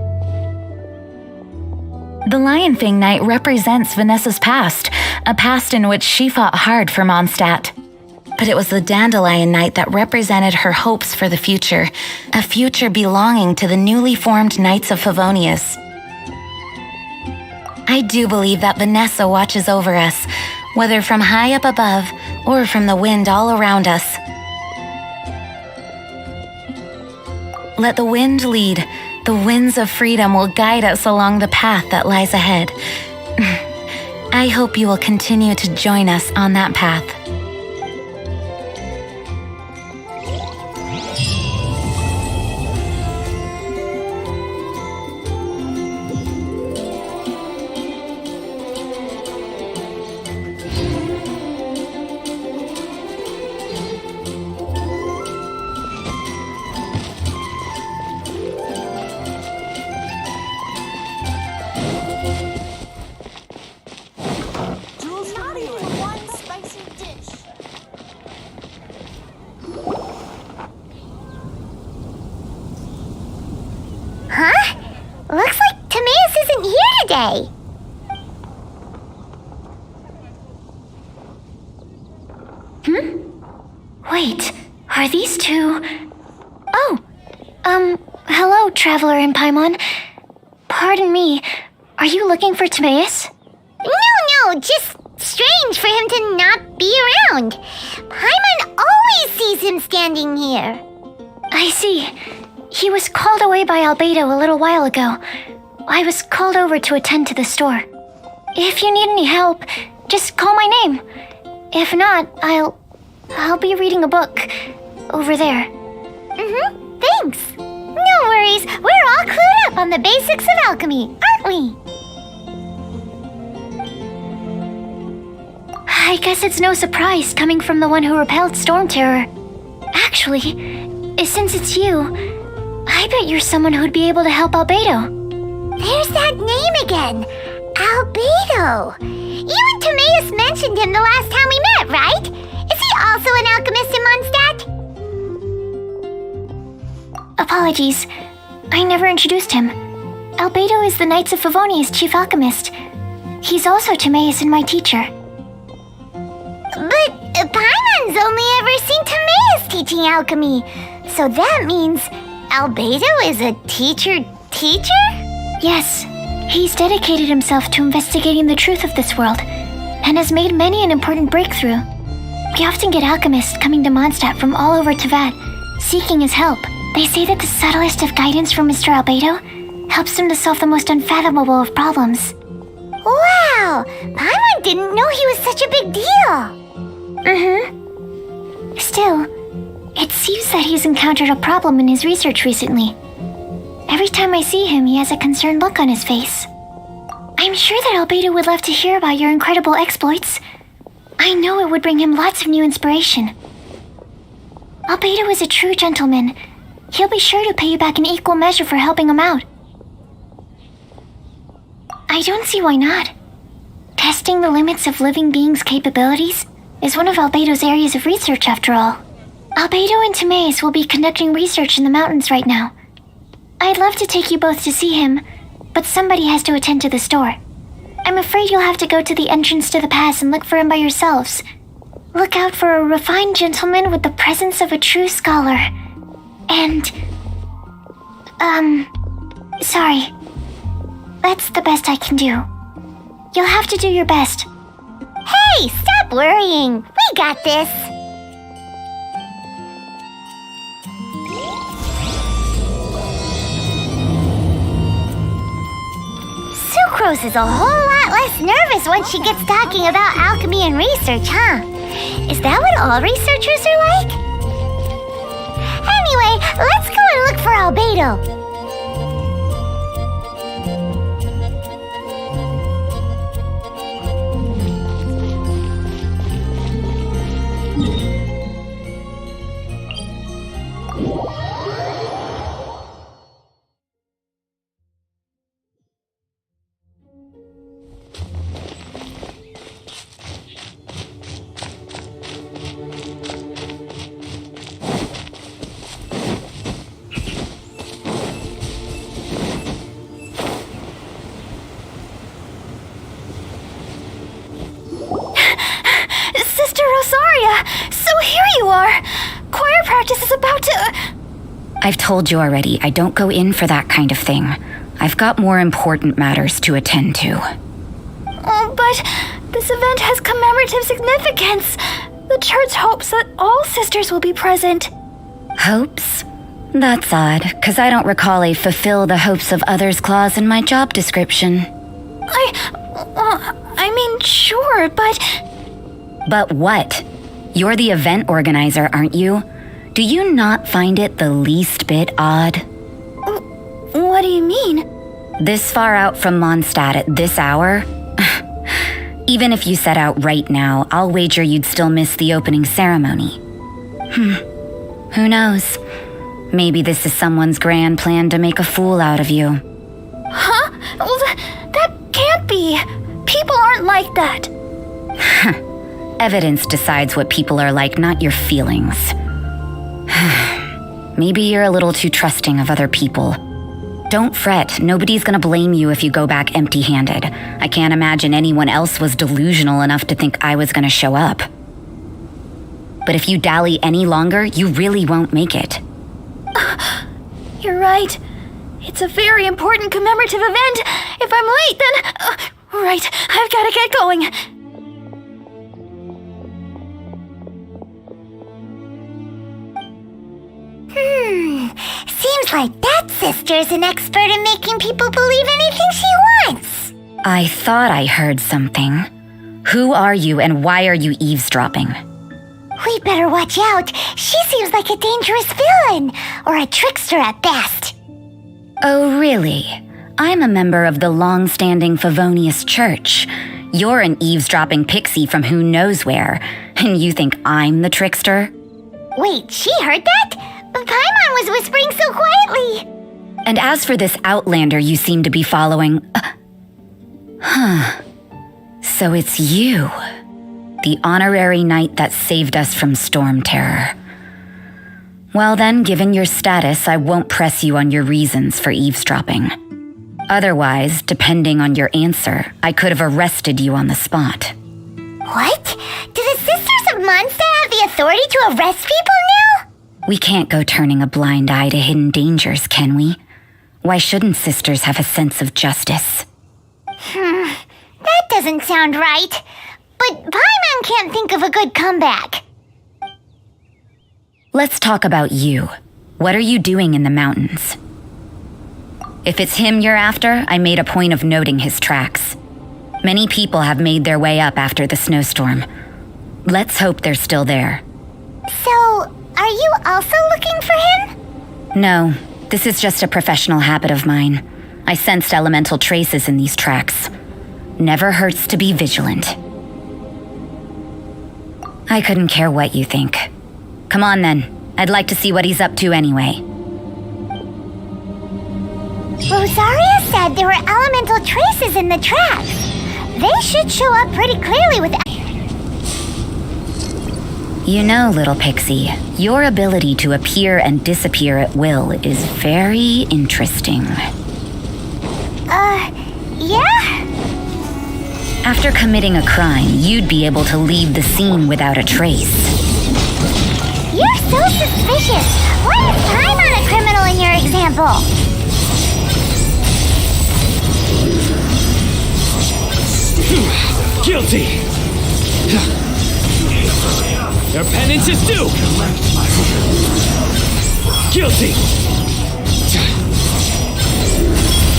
The lion fang knight represents Vanessa's past, a past in which she fought hard for Mondstadt. But it was the dandelion knight that represented her hopes for the future, a future belonging to the newly formed Knights of Favonius. I do believe that Vanessa watches over us, whether from high up above or from the wind all around us. Let the wind lead. The winds of freedom will guide us along the path that lies ahead. I hope you will continue to join us on that path. Huh? Looks like Timaeus isn't here today. Wait, are these two... Oh, hello, Traveler in Paimon. Pardon me, are you looking for Timaeus? No, just strange for him to not be around. Paimon always sees him standing here. I see. He was called away by Albedo a little while ago. I was called over to attend to the store. If you need any help, just call my name. If not, I'll be reading a book over there. Thanks. No worries, we're all clued up on the basics of alchemy, aren't we? I guess it's no surprise coming from the one who repelled Storm Terror. Actually, since it's you, I bet you're someone who'd be able to help Albedo. There's that name again. Albedo. You and Timaeus mentioned him the last time we met, right? Is he also an alchemist in Mondstadt? Apologies, I never introduced him. Albedo is the Knights of Favonius' chief alchemist. He's also Timaeus and my teacher. But Paimon's only ever seen Timaeus teaching alchemy. So that means Albedo is a teacher? Yes, he's dedicated himself to investigating the truth of this world and has made many an important breakthrough. We often get alchemists coming to Mondstadt from all over Teyvat, seeking his help. They say that the subtlest of guidance from Mr. Albedo helps him to solve the most unfathomable of problems. Wow! Paimon didn't know he was such a big deal! Still, it seems that he's encountered a problem in his research recently. Every time I see him, he has a concerned look on his face. I'm sure that Albedo would love to hear about your incredible exploits. I know it would bring him lots of new inspiration. Albedo is a true gentleman. He'll be sure to pay you back in equal measure for helping him out. I don't see why not. Testing the limits of living beings' capabilities is one of Albedo's areas of research after all. Albedo and Timaeus will be conducting research in the mountains right now. I'd love to take you both to see him, but somebody has to attend to the store. I'm afraid you'll have to go to the entrance to the pass and look for him by yourselves. Look out for a refined gentleman with the presence of a true scholar. And... sorry. That's the best I can do. You'll have to do your best. Hey, stop worrying. We got this. Sucrose is a whole lot less nervous once she gets talking about alchemy and research, huh? Is that what all researchers are like? Anyway, let's go and look for Albedo. practice is about to... I've told you already, I don't go in for that kind of thing. I've got more important matters to attend to. Oh, but this event has commemorative significance. The church hopes that all sisters will be present. Hopes? That's odd, because I don't recall a fulfill the hopes of others clause in my job description. I mean, sure, but... But what? You're the event organizer, aren't you? Do you not find it the least bit odd? What do you mean? This far out from Mondstadt at this hour? Even if you set out right now, I'll wager you'd still miss the opening ceremony. Who knows? Maybe this is someone's grand plan to make a fool out of you. Huh? Well, that can't be. People aren't like that. Evidence decides what people are like, not your feelings. Maybe you're a little too trusting of other people. Don't fret, nobody's gonna blame you if you go back empty-handed. I can't imagine anyone else was delusional enough to think I was gonna show up. But if you dally any longer, you really won't make it. You're right. It's a very important commemorative event. If I'm late, then... right, I've gotta get going. Seems like that sister's an expert in making people believe anything she wants. I thought I heard something. Who are you and why are you eavesdropping? We better watch out. She seems like a dangerous villain, or a trickster at best. Oh, really? I'm a member of the long-standing Favonius Church. You're an eavesdropping pixie from who knows where, and you think I'm the trickster? Wait, she heard that? Paimon was whispering so quietly. And as for this outlander you seem to be following... So it's you. The honorary knight that saved us from storm terror. Well then, given your status, I won't press you on your reasons for eavesdropping. Otherwise, depending on your answer, I could have arrested you on the spot. What? Do the Sisters of Mondstadt have the authority to arrest people now? We can't go turning a blind eye to hidden dangers, can we? Why shouldn't sisters have a sense of justice? That doesn't sound right. But Paimon can't think of a good comeback. Let's talk about you. What are you doing in the mountains? If it's him you're after, I made a point of noting his tracks. Many people have made their way up after the snowstorm. Let's hope they're still there. So, are you also looking for him? No, this is just a professional habit of mine. I sensed elemental traces in these tracks. Never hurts to be vigilant. I couldn't care what you think. Come on then. I'd like to see what he's up to anyway. Rosaria said there were elemental traces in the tracks. They should show up pretty clearly with... You know, little pixie, your ability to appear and disappear at will is very interesting. Yeah? After committing a crime, you'd be able to leave the scene without a trace. You're so suspicious. Why is Paimon a criminal in your example? Guilty! Your penance is due! Guilty!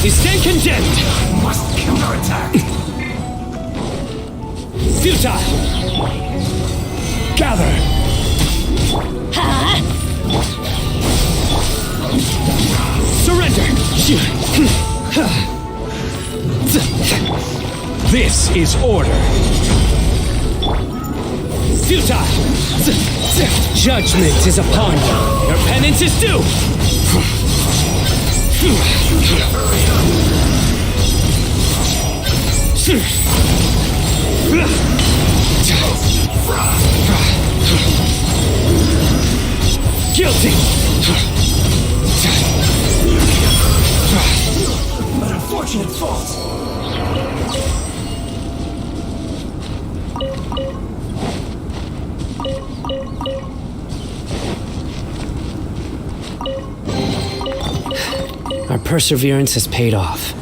You stand condemned! Must counterattack! Futile! Gather! Surrender! This is order! Futile! Judgment is upon you! Your penance is due! Guilty! An unfortunate fault! perseverance has paid off.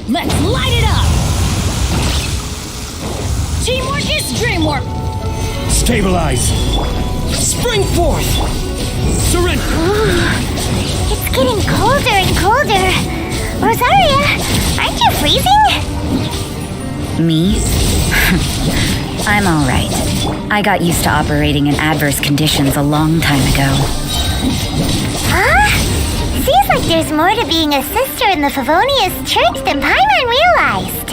Let's light it up! Teamwork is dreamwork! Stabilize! Spring forth! Surrender! It's getting colder and colder. Rosaria, aren't you freezing? Me? I'm alright. I got used to operating in adverse conditions a long time ago. Huh? Seems like there's more to being a sister in the Favonius Church than Paimon realized.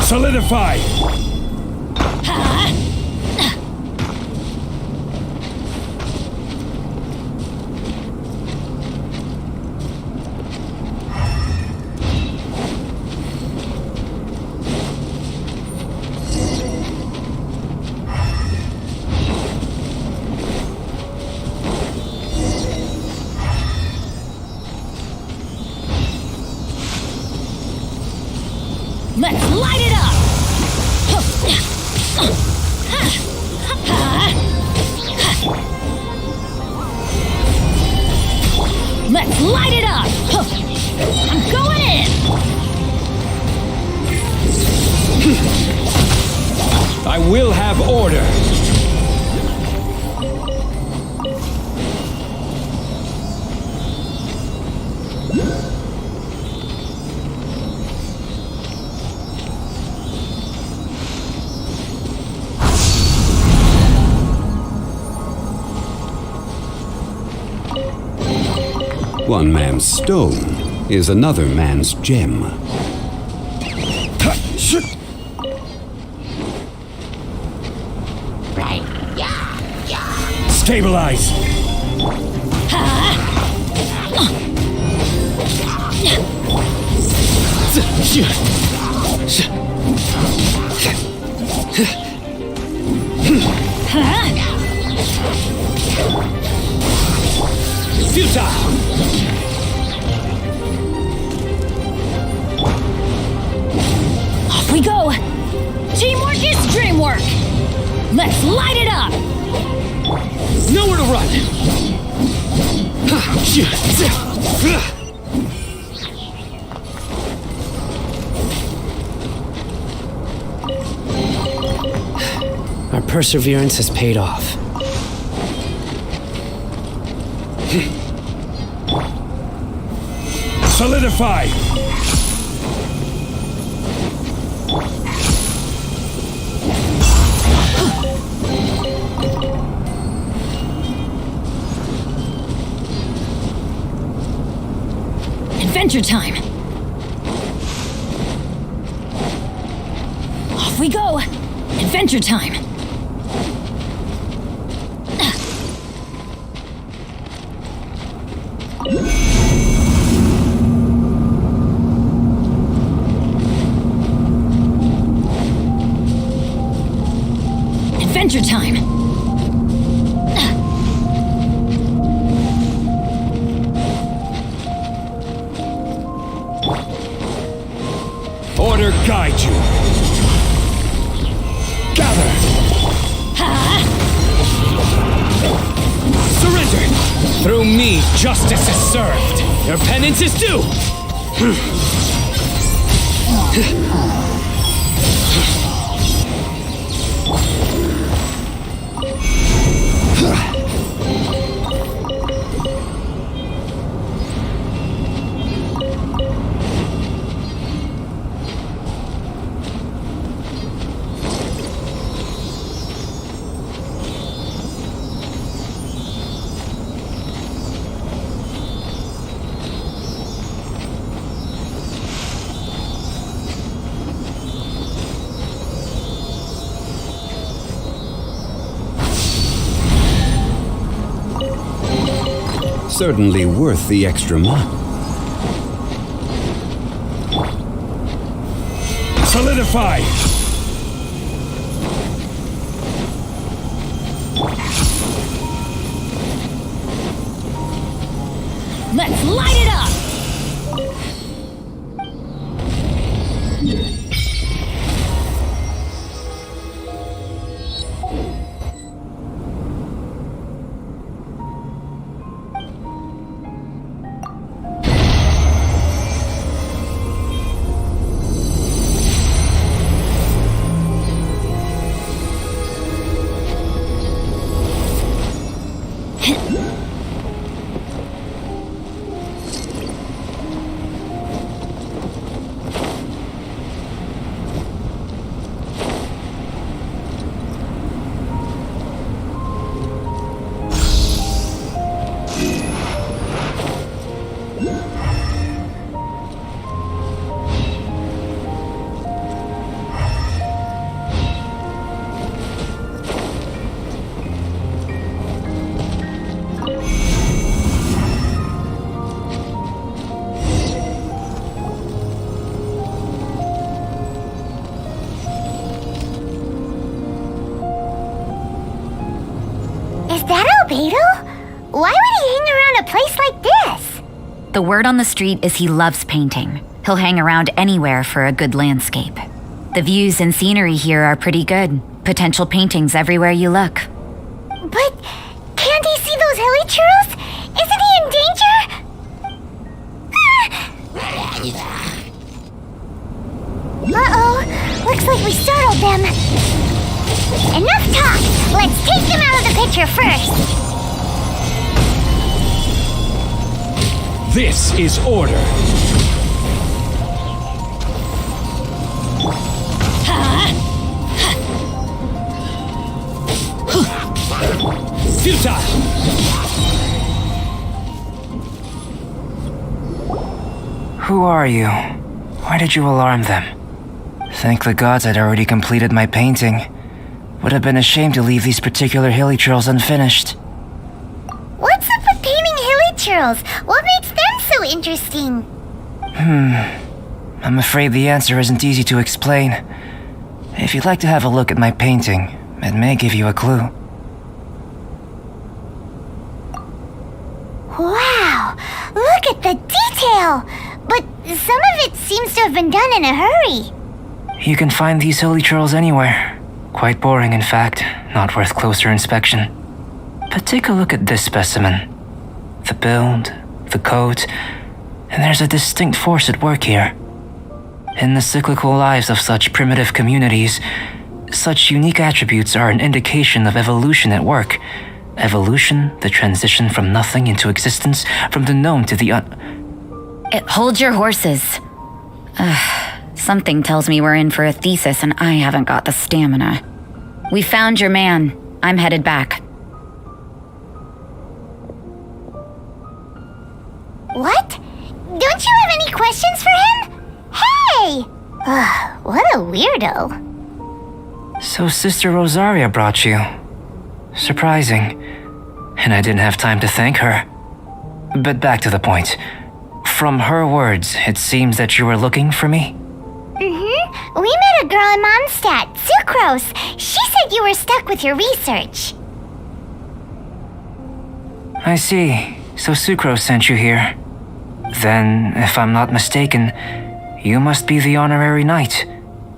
Solidify! Let's light it up! Let's light it up! I'm going in! I will have order! One man's stone is another man's gem. Stabilize! Futile! Off we go! Teamwork is dreamwork! Let's light it up! Nowhere to run! Our perseverance has paid off. Solidify! Adventure time! Off we go! Adventure time! Adventure time! Order guide you! Gather! Surrender! Through me, justice is served! Your penance is due! Certainly worth the extra money. Solidify! Let's light it up! Is that Albedo? Why would he hang around a place like this? The word on the street is he loves painting. He'll hang around anywhere for a good landscape. The views and scenery here are pretty good. Potential paintings everywhere you look. But can't he see those hilly churls? Isn't he in danger? Uh-oh. Looks like we startled them. Enough talk! Let's take them out of the picture first! This is order. Futile! Who are you? Why did you alarm them? Thank the gods I'd already completed my painting. Would have been a shame to leave these particular hilly churls unfinished. What's up with painting hilly churls? What makes them so interesting? I'm afraid the answer isn't easy to explain. If you'd like to have a look at my painting, it may give you a clue. Wow! Look at the detail! But some of it seems to have been done in a hurry. You can find these hilly churls anywhere. Quite boring, in fact, not worth closer inspection. But take a look at this specimen. The build, the coat, and there's a distinct force at work here. In the cyclical lives of such primitive communities, such unique attributes are an indication of evolution at work. Evolution, the transition from nothing into existence, from the known to the Hold your horses. Something tells me we're in for a thesis and I haven't got the stamina. We found your man. I'm headed back. What? Don't you have any questions for him? Hey! What a weirdo. So Sister Rosaria brought you. Surprising. And I didn't have time to thank her. But back to the point. From her words, it seems that you were looking for me? We met a girl in MONDSTAT, Sucrose. She said you were stuck with your research. I see. So Sucrose sent you here. Then, if I'm not mistaken, you must be the honorary knight.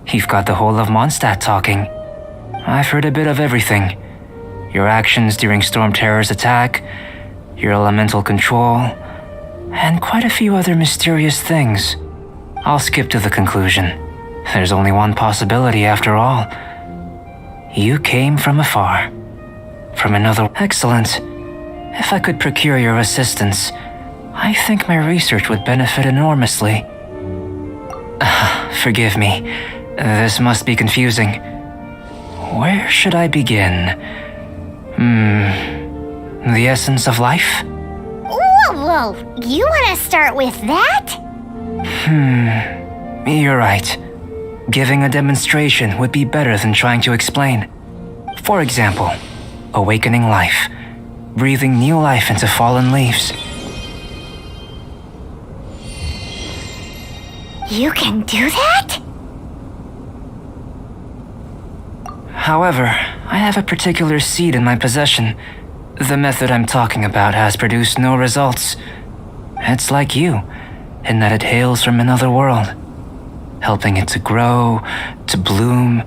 You've got the whole of MONDSTAT talking. I've heard a bit of everything. Your actions during Storm Terror's attack, your elemental control, and quite a few other mysterious things. I'll skip to the conclusion. There's only one possibility after all. You came from afar. From another... Excellent. If I could procure your assistance, I think my research would benefit enormously. Forgive me. This must be confusing. Where should I begin? The essence of life? Whoa, you want to start with that? You're right. Giving a demonstration would be better than trying to explain. For example, awakening life, breathing new life into fallen leaves. You can do that? However, I have a particular seed in my possession. The method I'm talking about has produced no results. It's like you, in that it hails from another world. Helping it to grow, to bloom.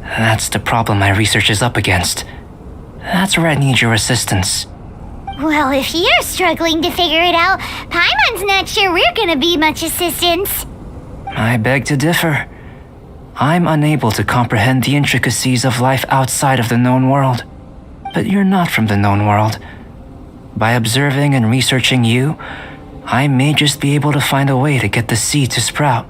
That's the problem my research is up against. That's where I need your assistance. Well, if you're struggling to figure it out, Paimon's not sure we're gonna be much assistance. I beg to differ. I'm unable to comprehend the intricacies of life outside of the known world. But you're not from the known world. By observing and researching you, I may just be able to find a way to get the seed to sprout.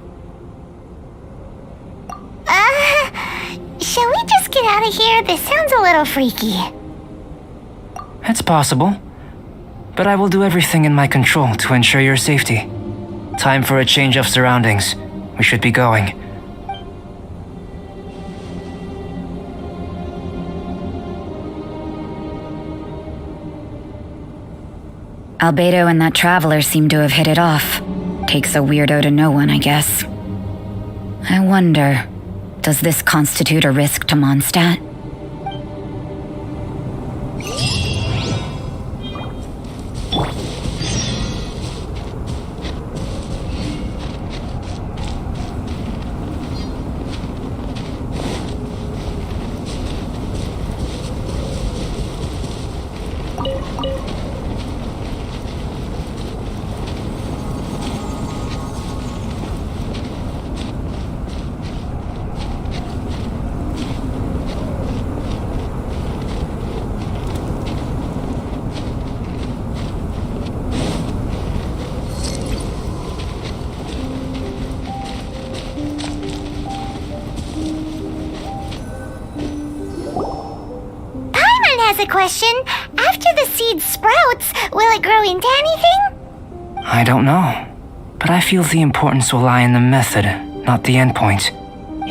Shall we just get out of here? This sounds a little freaky. It's possible. But I will do everything in my control to ensure your safety. Time for a change of surroundings. We should be going. Albedo and that traveler seem to have hit it off. Takes a weirdo to know one, I guess. I wonder, does this constitute a risk to Mondstadt? Has a question. After the seed sprouts, will it grow into anything? I don't know. But I feel the importance will lie in the method, not the endpoint.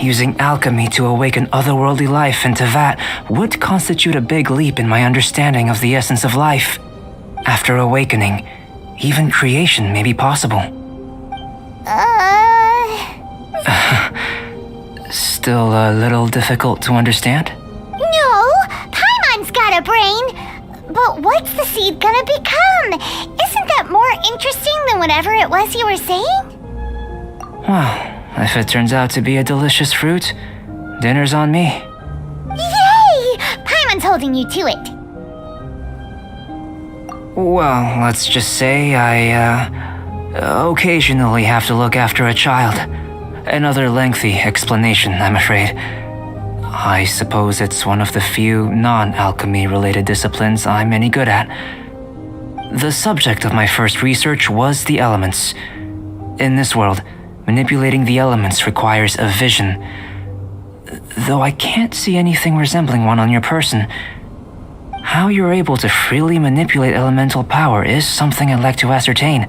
Using alchemy to awaken otherworldly life into that would constitute a big leap in my understanding of the essence of life. After awakening, even creation may be possible. Still a little difficult to understand? No, Paimon's got a brain. But what's the seed gonna become? Isn't that more interesting than whatever it was you were saying? Well, if it turns out to be a delicious fruit, dinner's on me. Yay! Paimon's holding you to it. Well, let's just say I, occasionally have to look after a child. Another lengthy explanation, I'm afraid. I suppose it's one of the few non-alchemy related disciplines I'm any good at. The subject of my first research was the elements. In this world, manipulating the elements requires a vision. Though I can't see anything resembling one on your person, how you're able to freely manipulate elemental power is something I'd like to ascertain.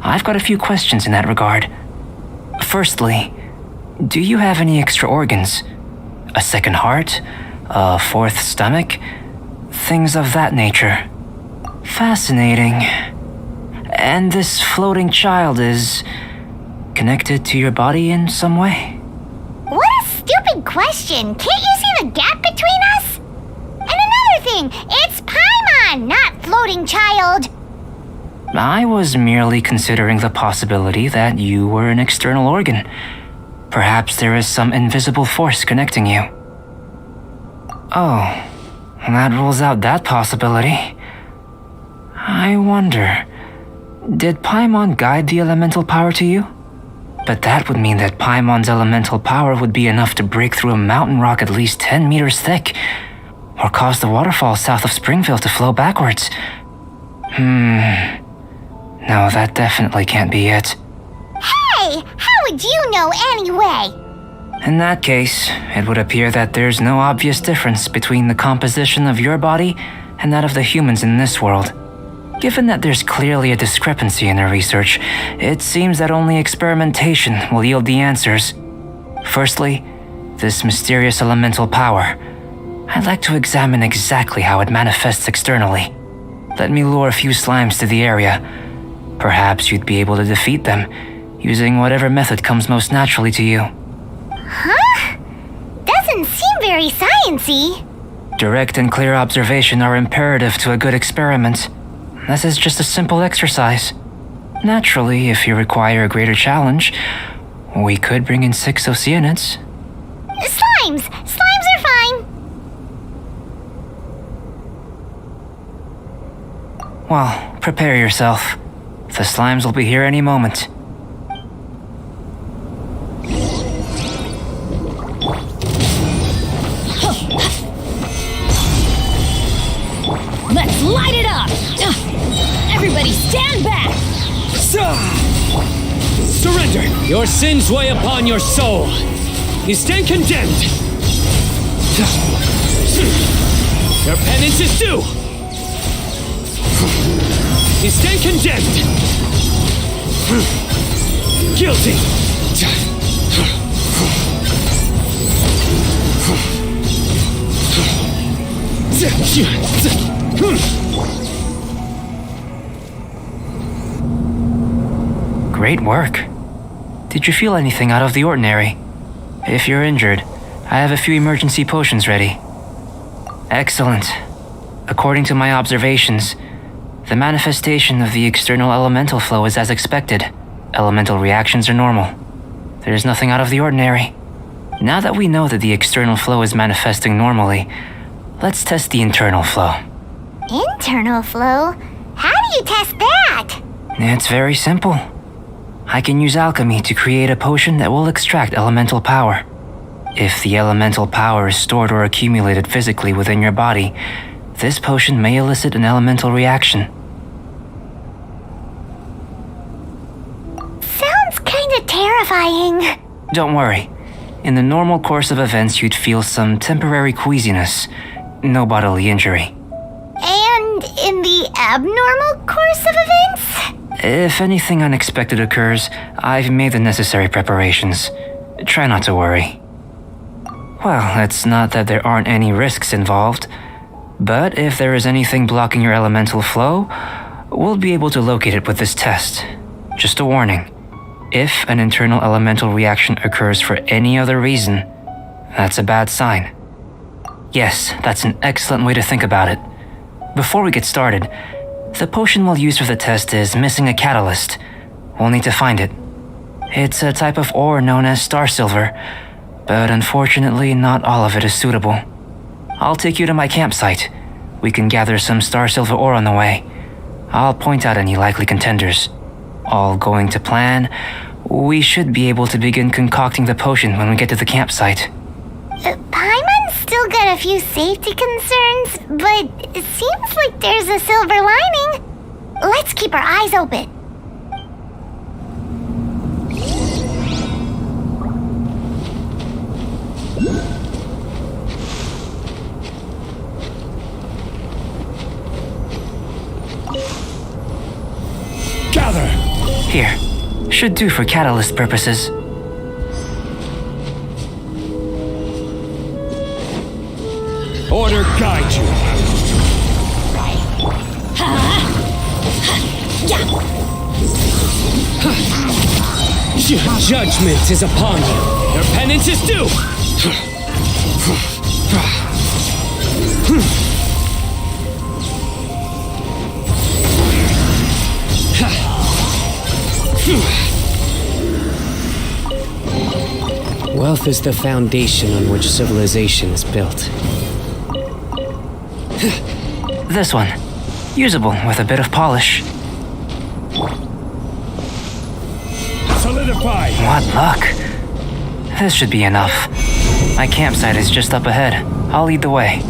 I've got a few questions in that regard. Firstly, do you have any extra organs? A second heart? A fourth stomach? Things of that nature. Fascinating. And this floating child is connected to your body in some way? What a stupid question. Can't you see the gap between us? And another thing, it's Paimon, not floating child. I was merely considering the possibility that you were an external organ. Perhaps there is some invisible force connecting you. Oh, that rules out that possibility. I wonder, did Paimon guide the elemental power to you? But that would mean that Paimon's elemental power would be enough to break through a mountain rock at least 10 meters thick, or cause the waterfall south of Springfield to flow backwards. No, that definitely can't be it. Hey, how would you know anyway? In that case, it would appear that there's no obvious difference between the composition of your body and that of the humans in this world. Given that there's clearly a discrepancy in our research, it seems that only experimentation will yield the answers. Firstly, this mysterious elemental power. I'd like to examine exactly how it manifests externally. Let me lure a few slimes to the area. Perhaps you'd be able to defeat them, using whatever method comes most naturally to you. Huh? Doesn't seem very sciencey. Direct and clear observation are imperative to a good experiment. This is just a simple exercise. Naturally, if you require a greater challenge, we could bring in 6 Oceanids. Slimes! Slimes are fine! Well, prepare yourself. The slimes will be here any moment. Let's light it up! Everybody stand back! Surrender! Your sins weigh upon your soul. You stand condemned. Your penance is due. You stand condemned. Guilty. Great work. Did you feel anything out of the ordinary? If you're injured, I have a few emergency potions ready. Excellent. According to my observations, the manifestation of the external elemental flow is as expected. Elemental reactions are normal. There's nothing out of the ordinary. Now that we know that the external flow is manifesting normally, let's test the internal flow. Internal flow? How do you test that? It's very simple. I can use alchemy to create a potion that will extract elemental power. If the elemental power is stored or accumulated physically within your body, this potion may elicit an elemental reaction. Sounds kinda terrifying. Don't worry. In the normal course of events, you'd feel some temporary queasiness, no bodily injury. And in the abnormal course of events? If anything unexpected occurs, I've made the necessary preparations. Try not to worry. Well, it's not that there aren't any risks involved, but if there is anything blocking your elemental flow, we'll be able to locate it with this test. Just a warning. If an internal elemental reaction occurs for any other reason, that's a bad sign. Yes, that's an excellent way to think about it. Before we get started, the potion we'll use for the test is missing a catalyst. We'll need to find it. It's a type of ore known as star silver, but unfortunately not all of it is suitable. I'll take you to my campsite. We can gather some star silver ore on the way. I'll point out any likely contenders. All going to plan, we should be able to begin concocting the potion when we get to the campsite. Paimon's still got a few safety concerns, but it seems like there's a silver lining. Let's keep our eyes open. Gather! Here. Should do for catalyst purposes. Order guide you. Judgment is upon you. Your penance is due. Wealth is the foundation on which civilization is built. This one. Usable with a bit of polish. Solidify! What luck. This should be enough. My campsite is just up ahead. I'll lead the way.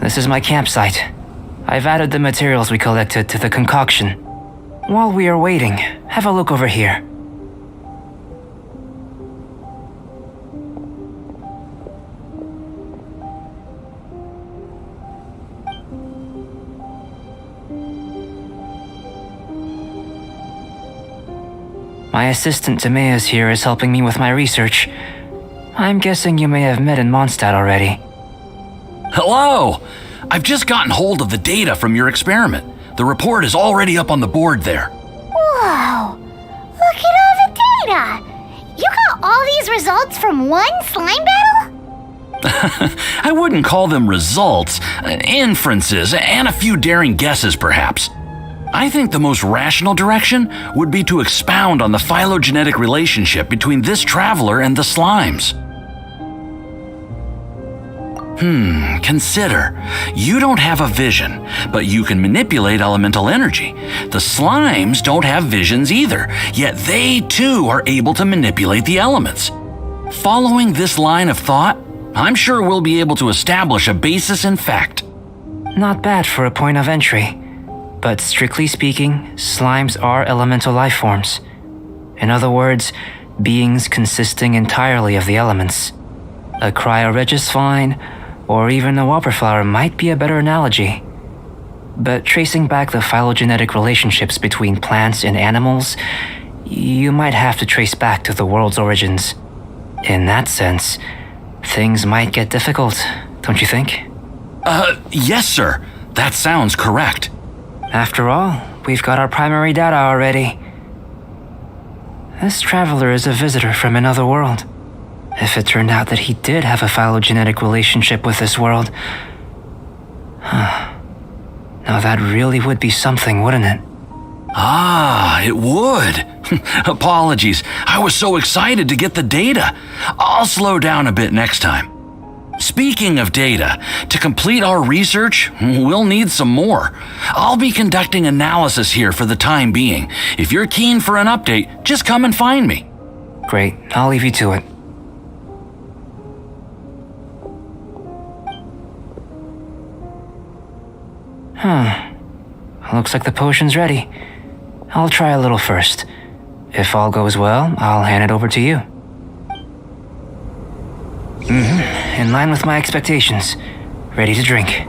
This is my campsite. I've added the materials we collected to the concoction. While we are waiting, have a look over here. My assistant Timaeus here is helping me with my research. I'm guessing you may have met in Mondstadt already. Hello! I've just gotten hold of the data from your experiment. The report is already up on the board there. Whoa! Look at all the data! You got all these results from one slime battle? I wouldn't call them results, inferences, and a few daring guesses perhaps. I think the most rational direction would be to expound on the phylogenetic relationship between this traveler and the slimes. Consider. You don't have a vision, but you can manipulate elemental energy. The slimes don't have visions either, yet they too are able to manipulate the elements. Following this line of thought, I'm sure we'll be able to establish a basis in fact. Not bad for a point of entry. But strictly speaking, slimes are elemental life forms. In other words, beings consisting entirely of the elements. A cryoregisvine or even a wildflower might be a better analogy. But tracing back the phylogenetic relationships between plants and animals, you might have to trace back to the world's origins. In that sense, things might get difficult, don't you think? Yes, sir. That sounds correct. After all, we've got our primary data already. This traveler is a visitor from another world. If it turned out that he did have a phylogenetic relationship with this world, now that really would be something, wouldn't it? Ah, it would. Apologies. I was so excited to get the data. I'll slow down a bit next time. Speaking of data, to complete our research, we'll need some more. I'll be conducting analysis here for the time being. If you're keen for an update, just come and find me. Great, I'll leave you to it. Looks like the potion's ready. I'll try a little first. If all goes well, I'll hand it over to you. In line with my expectations. Ready to drink.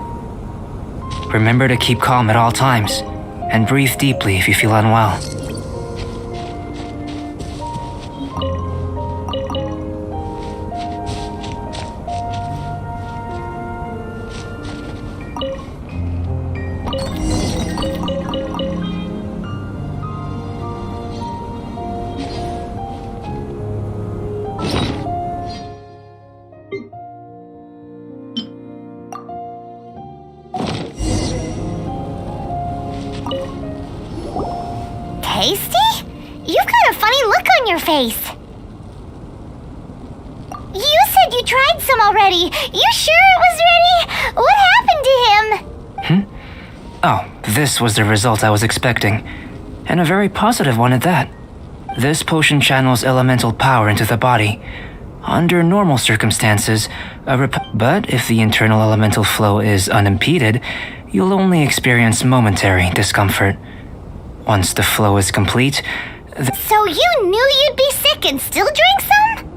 Remember to keep calm at all times, and breathe deeply if you feel unwell. Tasty? You've got a funny look on your face. You said you tried some already. You sure it was ready? What happened to him? Oh, this was the result I was expecting. And a very positive one at that. This potion channels elemental power into the body. Under normal circumstances, but if the internal elemental flow is unimpeded, you'll only experience momentary discomfort. Once the flow is complete, So you knew you'd be sick and still drink some?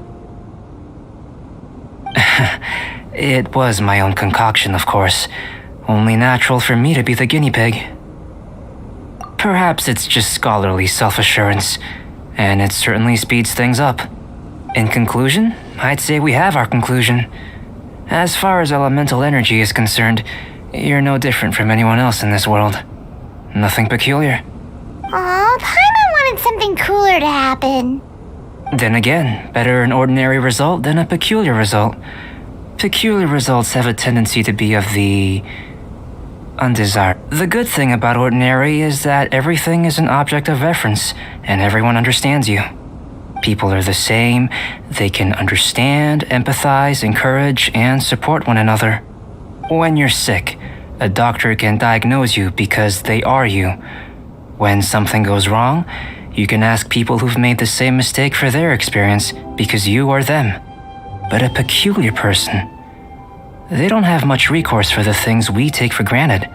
It was my own concoction, of course. Only natural for me to be the guinea pig. Perhaps it's just scholarly self-assurance, and it certainly speeds things up. In conclusion, I'd say we have our conclusion. As far as elemental energy is concerned, you're no different from anyone else in this world. Nothing peculiar. Aw, Paimon wanted something cooler to happen. Then again, better an ordinary result than a peculiar result. Peculiar results have a tendency to be of the undesired. The good thing about ordinary is that everything is an object of reference, and everyone understands you. People are the same, they can understand, empathize, encourage, and support one another. When you're sick, a doctor can diagnose you because they are you. When something goes wrong, you can ask people who've made the same mistake for their experience because you are them. But a peculiar person, they don't have much recourse for the things we take for granted.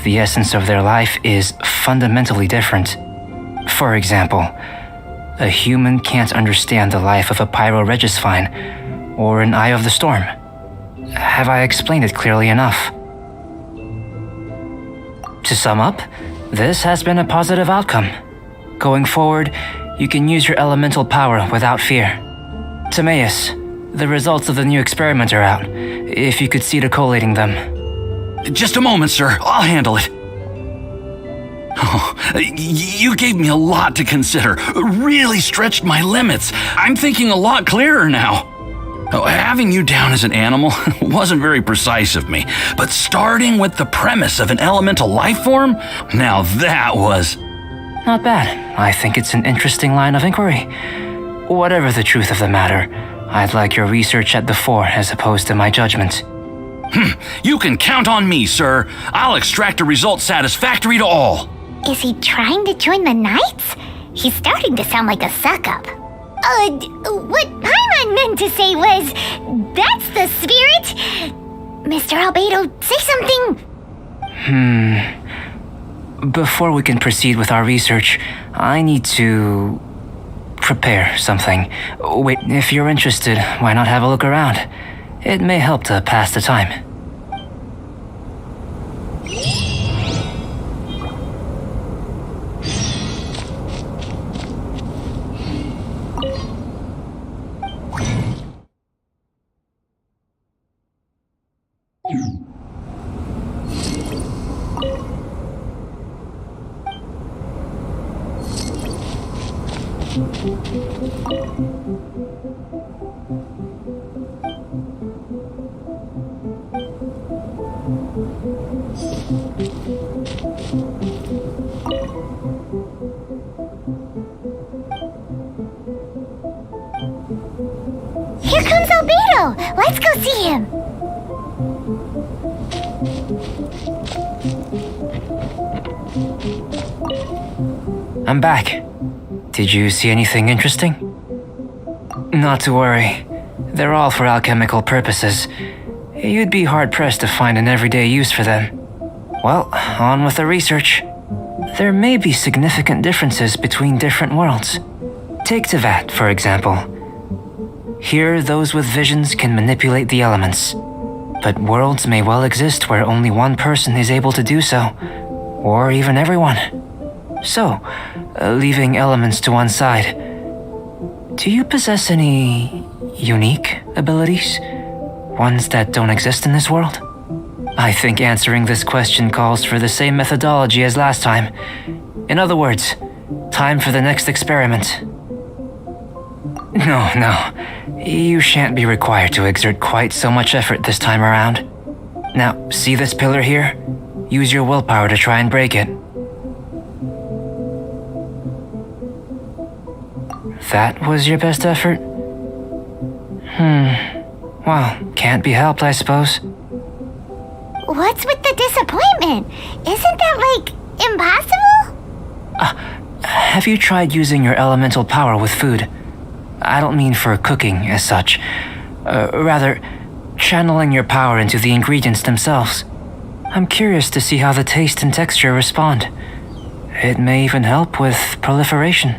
The essence of their life is fundamentally different. For example, a human can't understand the life of a pyroregisvine or an eye of the storm. Have I explained it clearly enough? To sum up, this has been a positive outcome. Going forward, you can use your elemental power without fear. Timaeus, the results of the new experiment are out. If you could see to collating them. Just a moment, sir. I'll handle it. Oh, you gave me a lot to consider. Really stretched my limits. I'm thinking a lot clearer now. Oh, having you down as an animal wasn't very precise of me, but starting with the premise of an elemental life form, now that was... Not bad. I think it's an interesting line of inquiry. Whatever the truth of the matter, I'd like your research at the fore as opposed to my judgment. You can count on me, sir. I'll extract a result satisfactory to all. Is he trying to join the Knights? He's starting to sound like a suck-up. What Paimon meant to say was, that's the spirit. Mr. Albedo, say something. Before we can proceed with our research, I need to prepare something. Wait, if you're interested, why not have a look around? It may help to pass the time. Here comes Albedo! Let's go see him! I'm back. Did you see anything interesting? Not to worry. They're all for alchemical purposes. You'd be hard-pressed to find an everyday use for them. Well, on with the research. There may be significant differences between different worlds. Take Tevat, for example. Here, those with visions can manipulate the elements. But worlds may well exist where only one person is able to do so, or even everyone. So, leaving elements to one side, do you possess any unique abilities? Ones that don't exist in this world? I think answering this question calls for the same methodology as last time. In other words, time for the next experiment. No. You shan't be required to exert quite so much effort this time around. Now, see this pillar here? Use your willpower to try and break it. That was your best effort? Well, can't be helped, I suppose. What's with the disappointment? Isn't that, impossible? Have you tried using your elemental power with food? I don't mean for cooking as such. Rather, channeling your power into the ingredients themselves. I'm curious to see how the taste and texture respond. It may even help with proliferation.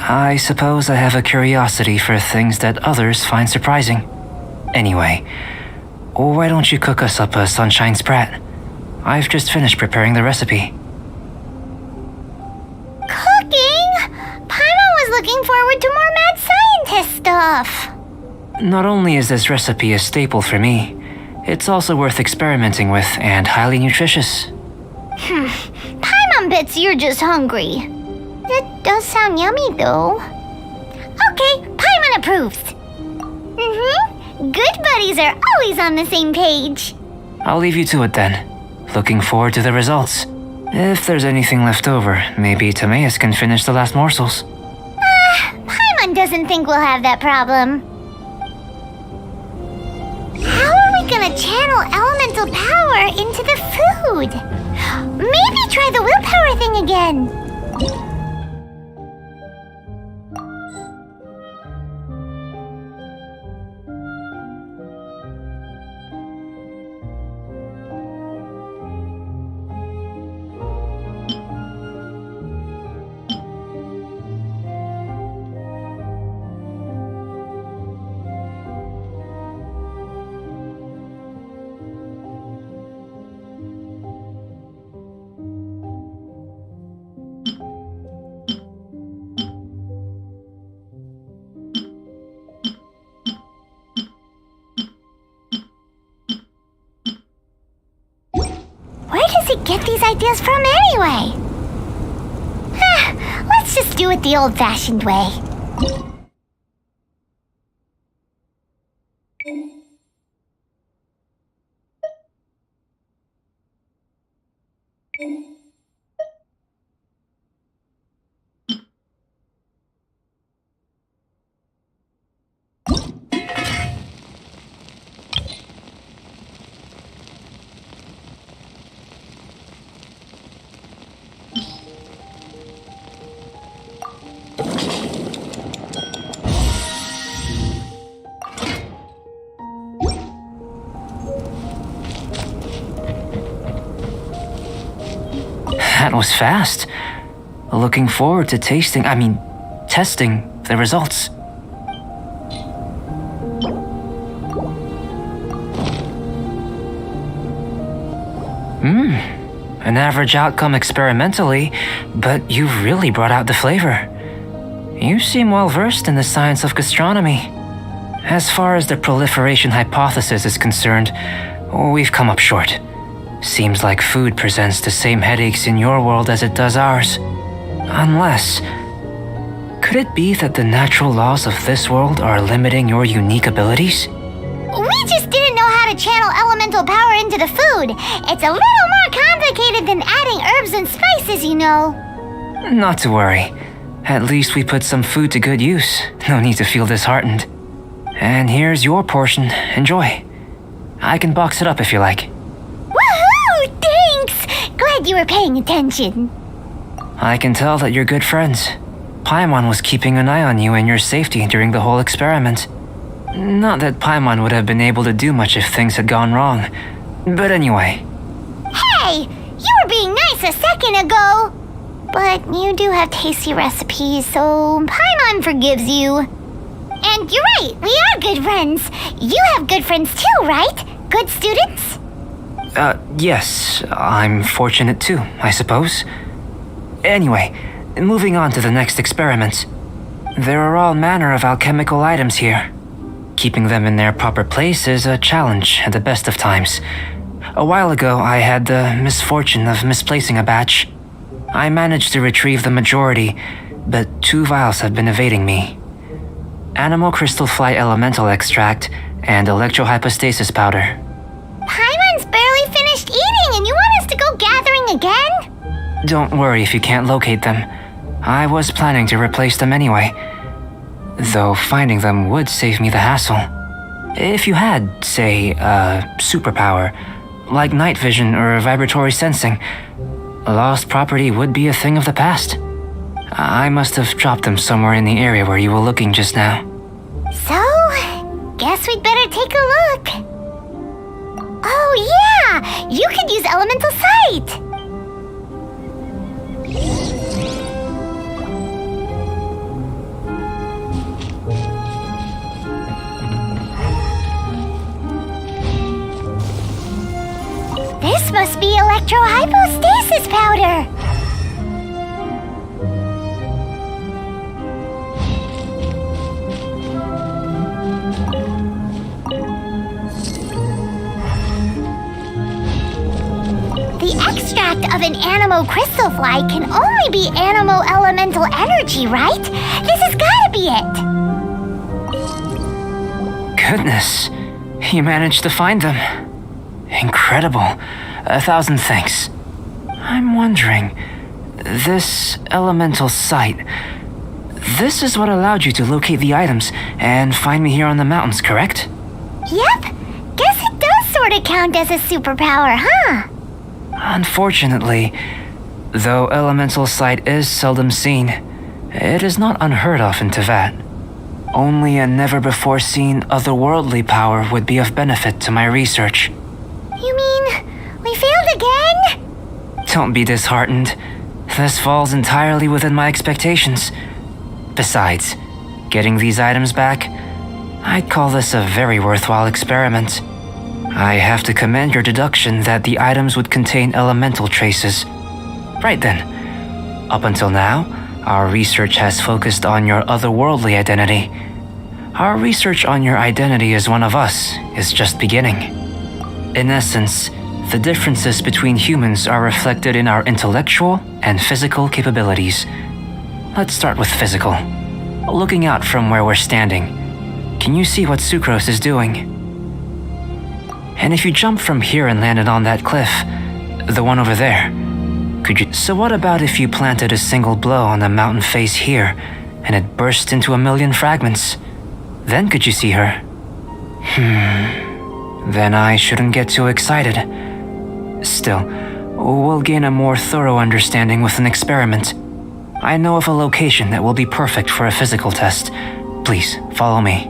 I suppose I have a curiosity for things that others find surprising. Anyway, why don't you cook us up a sunshine sprat? I've just finished preparing the recipe. Cooking? Paimon was looking forward to more mad scientist stuff. Not only is this recipe a staple for me, it's also worth experimenting with and highly nutritious. Paimon bets you're just hungry. It does sound yummy, though. Okay, Paimon approves. Good buddies are always on the same page. I'll leave you to it then. Looking forward to the results. If there's anything left over, maybe Timaeus can finish the last morsels. Paimon doesn't think we'll have that problem. How are we gonna channel elemental power into the food? Maybe try the willpower thing again. get these ideas from anyway? Let's just do it the old-fashioned way. That was fast. Looking forward to testing the results. An average outcome experimentally, but you've really brought out the flavor. You seem well versed in the science of gastronomy. As far as the proliferation hypothesis is concerned, we've come up short. Seems like food presents the same headaches in your world as it does ours. Unless... could it be that the natural laws of this world are limiting your unique abilities? We just didn't know how to channel elemental power into the food. It's a little more complicated than adding herbs and spices, you know. Not to worry. At least we put some food to good use. No need to feel disheartened. And here's your portion. Enjoy. I can box it up if you like. Woohoo! Thanks! Glad you were paying attention. I can tell that you're good friends. Paimon was keeping an eye on you and your safety during the whole experiment. Not that Paimon would have been able to do much if things had gone wrong. But anyway. Hey! You were being nice a second ago! But you do have tasty recipes, so Paimon forgives you. And you're right, we are good friends. You have good friends too, right? Good students? Yes. I'm fortunate too, I suppose. Anyway, moving on to the next experiment. There are all manner of alchemical items here. Keeping them in their proper place is a challenge at the best of times. A while ago, I had the misfortune of misplacing a batch. I managed to retrieve the majority, but 2 vials have been evading me. Animal crystal fly elemental extract and electrohypostasis powder. Paimon's barely finished eating and you want us to go gathering again? Don't worry if you can't locate them. I was planning to replace them anyway. Though finding them would save me the hassle. If you had, say, a superpower, like night vision or vibratory sensing, lost property would be a thing of the past. I must have dropped them somewhere in the area where you were looking just now. So, guess we'd better take a look. Oh yeah! You could use elemental sight! This must be electrohypostasis powder! The extract of an animo crystal fly can only be animo elemental energy, right? This has gotta be it! Goodness, you managed to find them. Incredible. 1,000 thanks. I'm wondering, this elemental sight, this is what allowed you to locate the items and find me here on the mountains, correct? Yep. Guess it does sort of count as a superpower, huh? Unfortunately, though elemental sight is seldom seen, it is not unheard of in Teyvat. Only a never-before-seen otherworldly power would be of benefit to my research. You mean, we failed again? Don't be disheartened. This falls entirely within my expectations. Besides, getting these items back, I'd call this a very worthwhile experiment. I have to commend your deduction that the items would contain elemental traces. Right then. Up until now, our research has focused on your otherworldly identity. Our research on your identity as one of us is just beginning. In essence, The differences between humans are reflected in our intellectual and physical capabilities. Let's start with physical. Looking out from where we're standing, can you see what Sucrose is doing? And if you jumped from here and landed on that cliff, the one over there, could you? So what about if you planted a single blow on the mountain face here and it burst into a million fragments? Then could you see her? Then I shouldn't get too excited. Still, we'll gain a more thorough understanding with an experiment. I know of a location that will be perfect for a physical test. Please, follow me.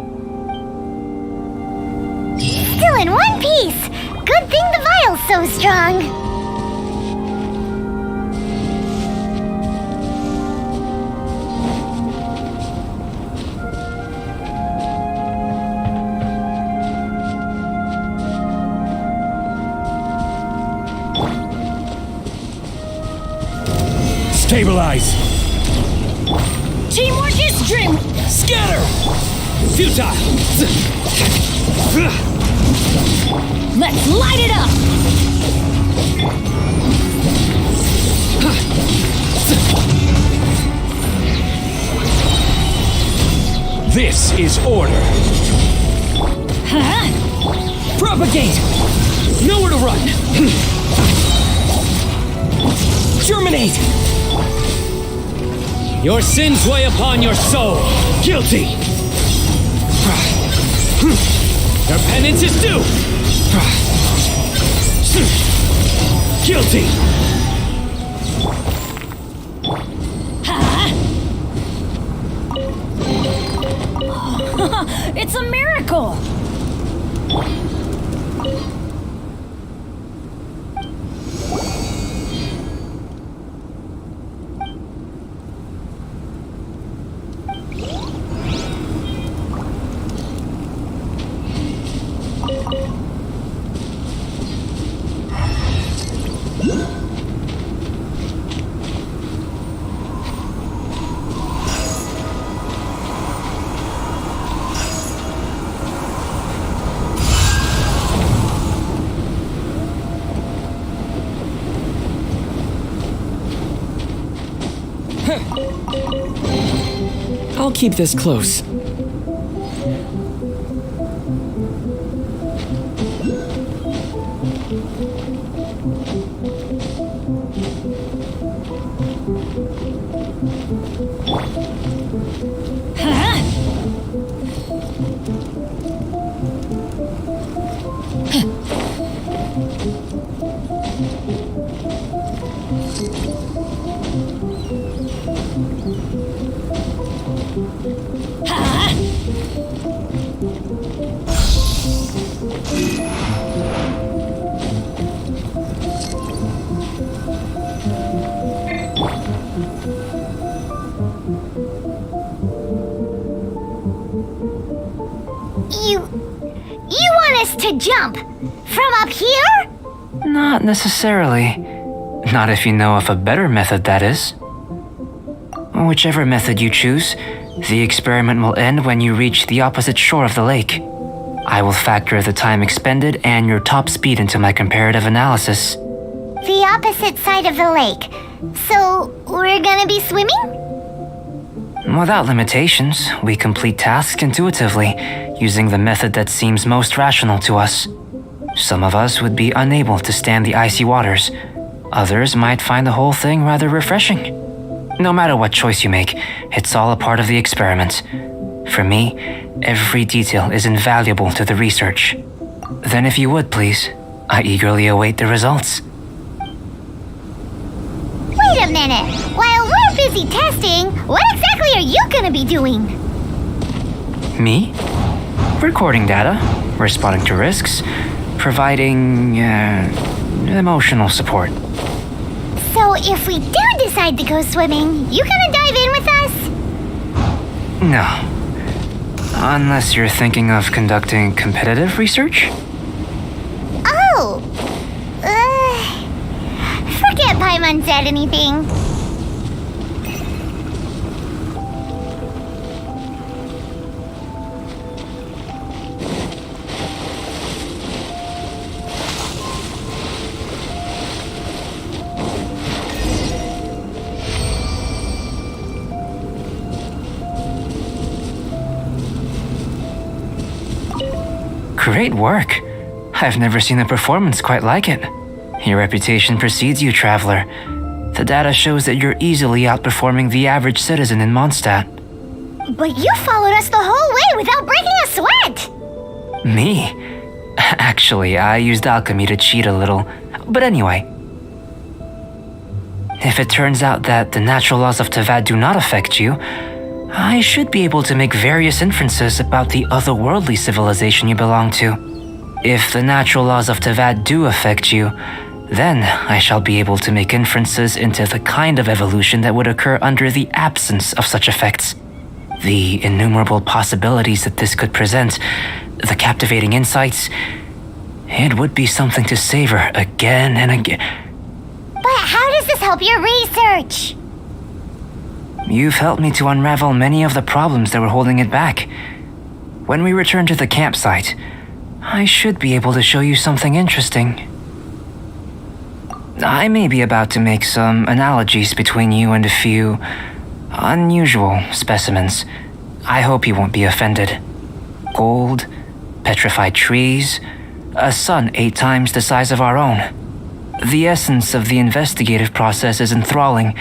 Still in one piece! Good thing the vial's so strong! Stabilize! Teamwork is dream! Scatter! Futile! Let's light it up! This is order. Propagate! Nowhere to run! Germinate! Your sins weigh upon your soul. Guilty! Your penance is due! Guilty! It's a miracle! I'll keep this close. You want us to jump? From up here? Not necessarily. Not if you know of a better method, that is. Whichever method you choose, the experiment will end when you reach the opposite shore of the lake. I will factor the time expended and your top speed into my comparative analysis. The opposite side of the lake. So, we're gonna be swimming? Without limitations, we complete tasks intuitively, using the method that seems most rational to us. Some of us would be unable to stand the icy waters. Others might find the whole thing rather refreshing. No matter what choice you make, it's all a part of the experiment. For me, every detail is invaluable to the research. Then if you would, please, I eagerly await the results. Wait a minute! While we're busy testing, what exactly are you gonna be doing? Me? Recording data, responding to risks, providing, emotional support. So if we do decide to go swimming, you gonna dive in with us? No. Unless you're thinking of conducting competitive research? Oh! Forget Paimon said anything. Great work. I've never seen a performance quite like it. Your reputation precedes you, Traveler. The data shows that you're easily outperforming the average citizen in Mondstadt. But you followed us the whole way without breaking a sweat! Me? Actually, I used alchemy to cheat a little. But anyway, if it turns out that the natural laws of Tavad do not affect you, I should be able to make various inferences about the otherworldly civilization you belong to. If the natural laws of Tavad do affect you, then I shall be able to make inferences into the kind of evolution that would occur under the absence of such effects. The innumerable possibilities that this could present, the captivating insights, it would be something to savor again and again. But how does this help your research? You've helped me to unravel many of the problems that were holding it back. When we return to the campsite, I should be able to show you something interesting. I may be about to make some analogies between you and a few unusual specimens. I hope you won't be offended. Gold, petrified trees, a sun 8 times the size of our own. The essence of the investigative process is enthralling,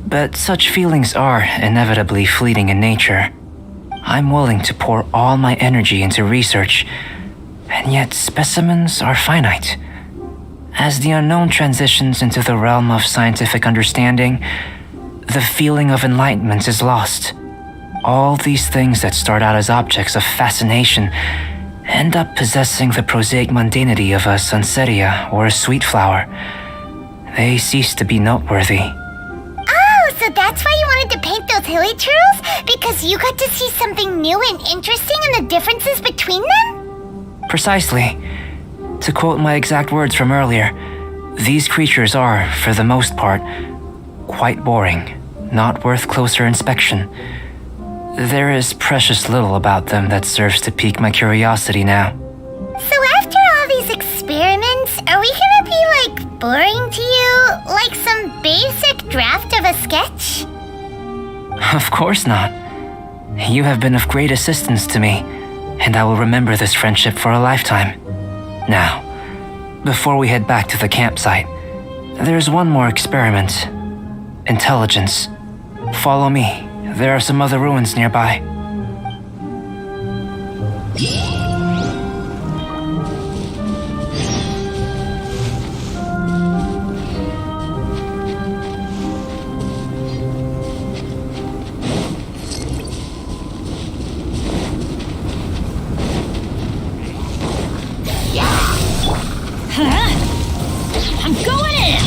but such feelings are inevitably fleeting in nature. I'm willing to pour all my energy into research, and yet specimens are finite. As the unknown transitions into the realm of scientific understanding, the feeling of enlightenment is lost. All these things that start out as objects of fascination end up possessing the prosaic mundanity of a sunsetia or a sweet flower. They cease to be noteworthy. Oh, so that's why you wanted to paint those hilly turtles? Because you got to see something new and interesting in the differences between them? Precisely. To quote my exact words from earlier, these creatures are, for the most part, quite boring, not worth closer inspection. There is precious little about them that serves to pique my curiosity now. So after all these experiments, are we gonna be, boring to you? Like some basic draft of a sketch? Of course not. You have been of great assistance to me, and I will remember this friendship for a lifetime. Now, before we head back to the campsite, there's one more experiment. Intelligence. Follow me. There are some other ruins nearby. I'm going in!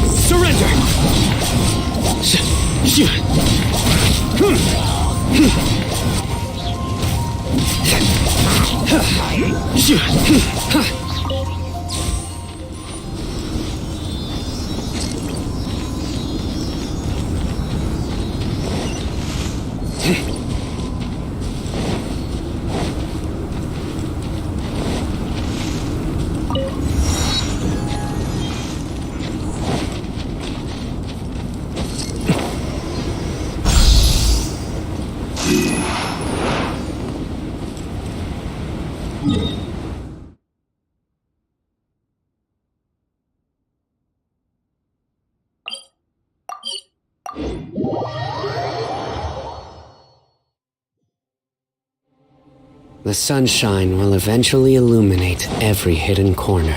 Surrender! The sunshine will eventually illuminate every hidden corner.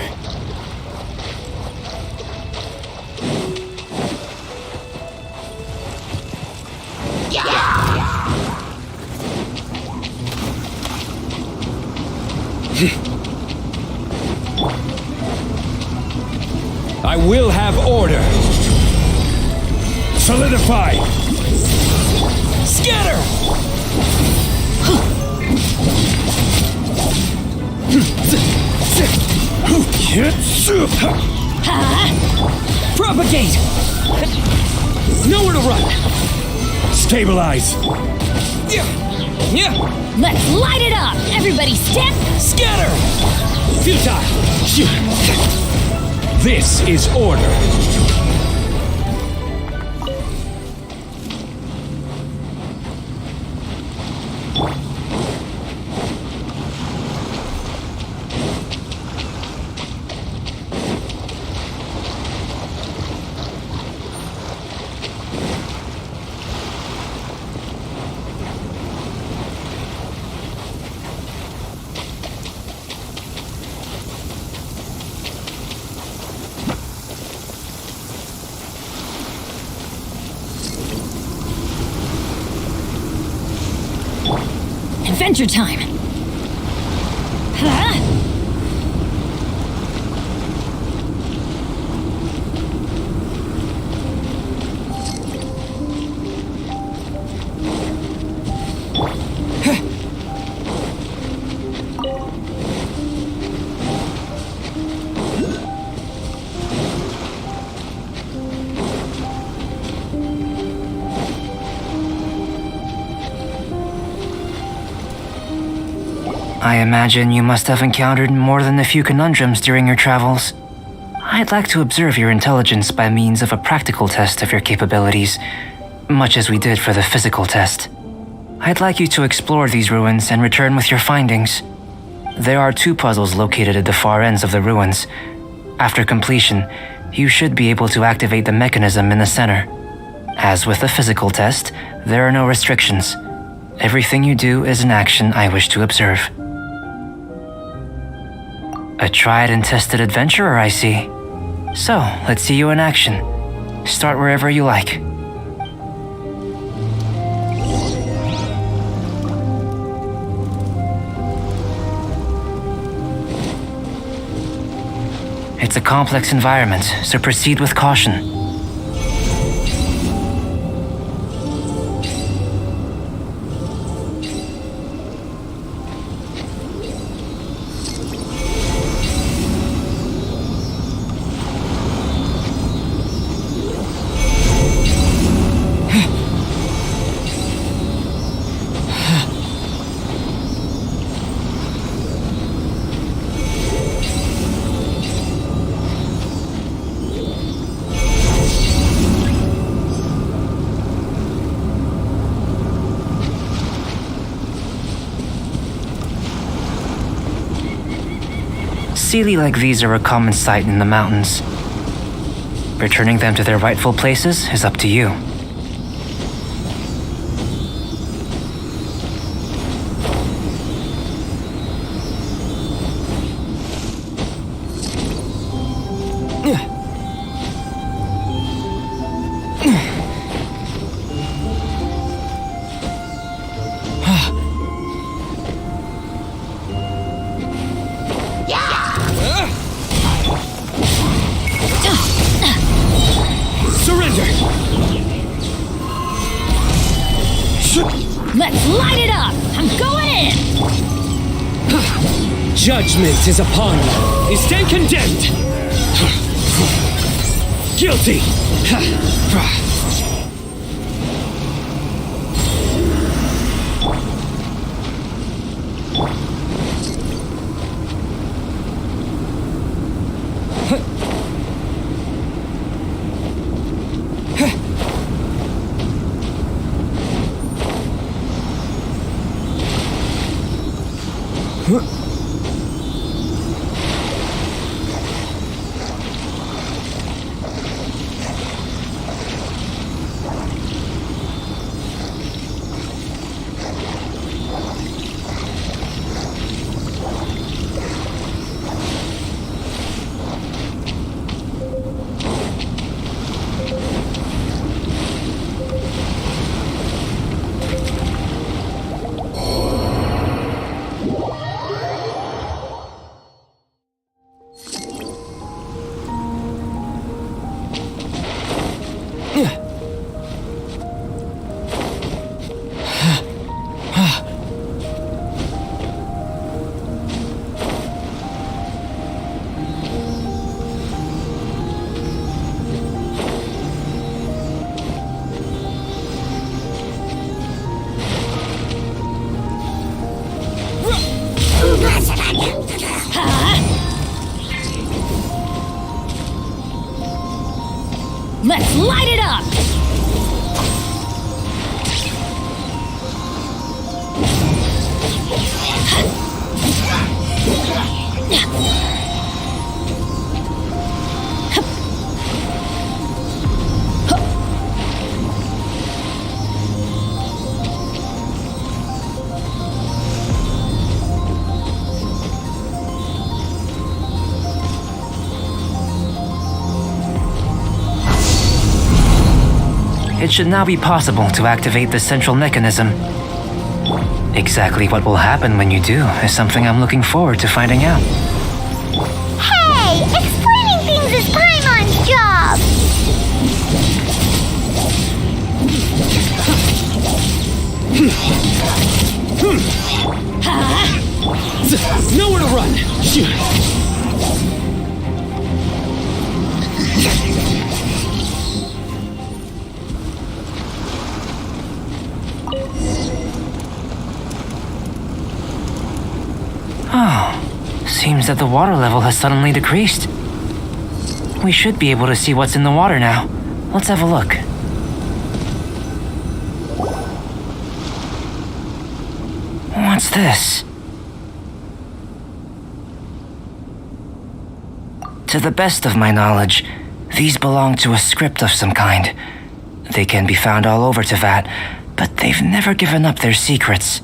I will have order. Solidify. Scatter! Propagate! Nowhere to run! Stabilize! Let's light it up! Everybody step! Scatter! Futile! This is order! adventure time! Huh? I imagine you must have encountered more than a few conundrums during your travels. I'd like to observe your intelligence by means of a practical test of your capabilities, much as we did for the physical test. I'd like you to explore these ruins and return with your findings. There are 2 puzzles located at the far ends of the ruins. After completion, you should be able to activate the mechanism in the center. As with the physical test, there are no restrictions. Everything you do is an action I wish to observe. A tried and tested adventurer, I see. So, let's see you in action. Start wherever you like. It's a complex environment, so proceed with caution. Sealy like these are a common sight in the mountains. Returning them to their rightful places is up to you. Let's light it up! I'm going in! Judgment is upon you. You stand condemned! Guilty! Let's light it up! It should now be possible to activate the central mechanism. Exactly what will happen when you do is something I'm looking forward to finding out. Hey, explaining things is Paimon's job. Nowhere to run! Oh, seems that the water level has suddenly decreased. We should be able to see what's in the water now. Let's have a look. What's this? To the best of my knowledge, these belong to a script of some kind. They can be found all over Teyvat, but they've never given up their secrets.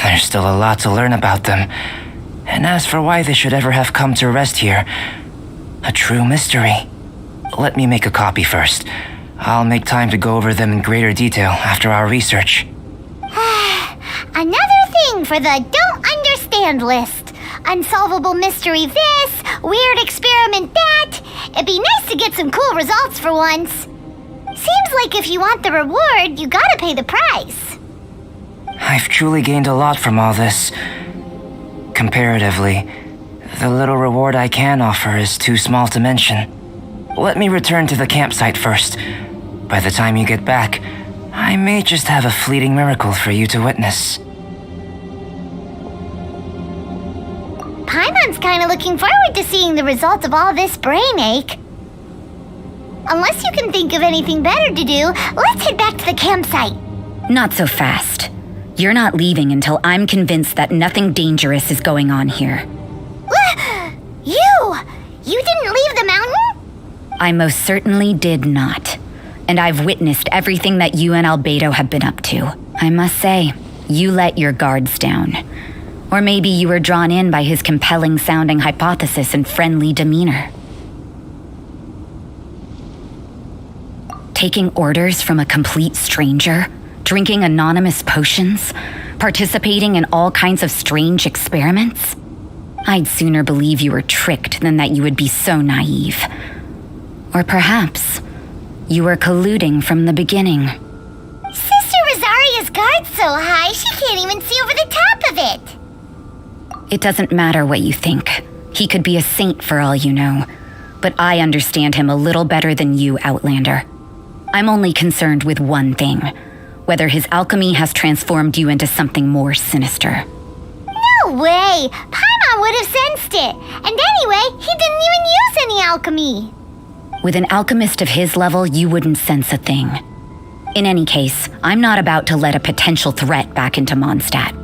There's still a lot to learn about them. And as for why they should ever have come to rest here, a true mystery. Let me make a copy first. I'll make time to go over them in greater detail after our research. Another thing for the don't understand list. Unsolvable mystery this, weird experiment that. It'd be nice to get some cool results for once. Seems like if you want the reward, you gotta pay the price. I've truly gained a lot from all this. Comparatively, the little reward I can offer is too small to mention. Let me return to the campsite first. By the time you get back, I may just have a fleeting miracle for you to witness. Paimon's kinda looking forward to seeing the results of all this brain ache. Unless you can think of anything better to do, let's head back to the campsite. Not so fast. You're not leaving until I'm convinced that nothing dangerous is going on here. You didn't leave the mountain? I most certainly did not. And I've witnessed everything that you and Albedo have been up to. I must say, you let your guards down. Or maybe you were drawn in by his compelling-sounding hypothesis and friendly demeanor. Taking orders from a complete stranger, drinking anonymous potions, participating in all kinds of strange experiments? I'd sooner believe you were tricked than that you would be so naive. Or perhaps you were colluding from the beginning. Sister Rosaria's guard's so high, she can't even see over the top of it. It doesn't matter what you think. He could be a saint for all you know. But I understand him a little better than you, Outlander. I'm only concerned with one thing. Whether his alchemy has transformed you into something more sinister. No way! Paimon would have sensed it. And anyway, he didn't even use any alchemy. With an alchemist of his level, you wouldn't sense a thing. In any case, I'm not about to let a potential threat back into Mondstadt.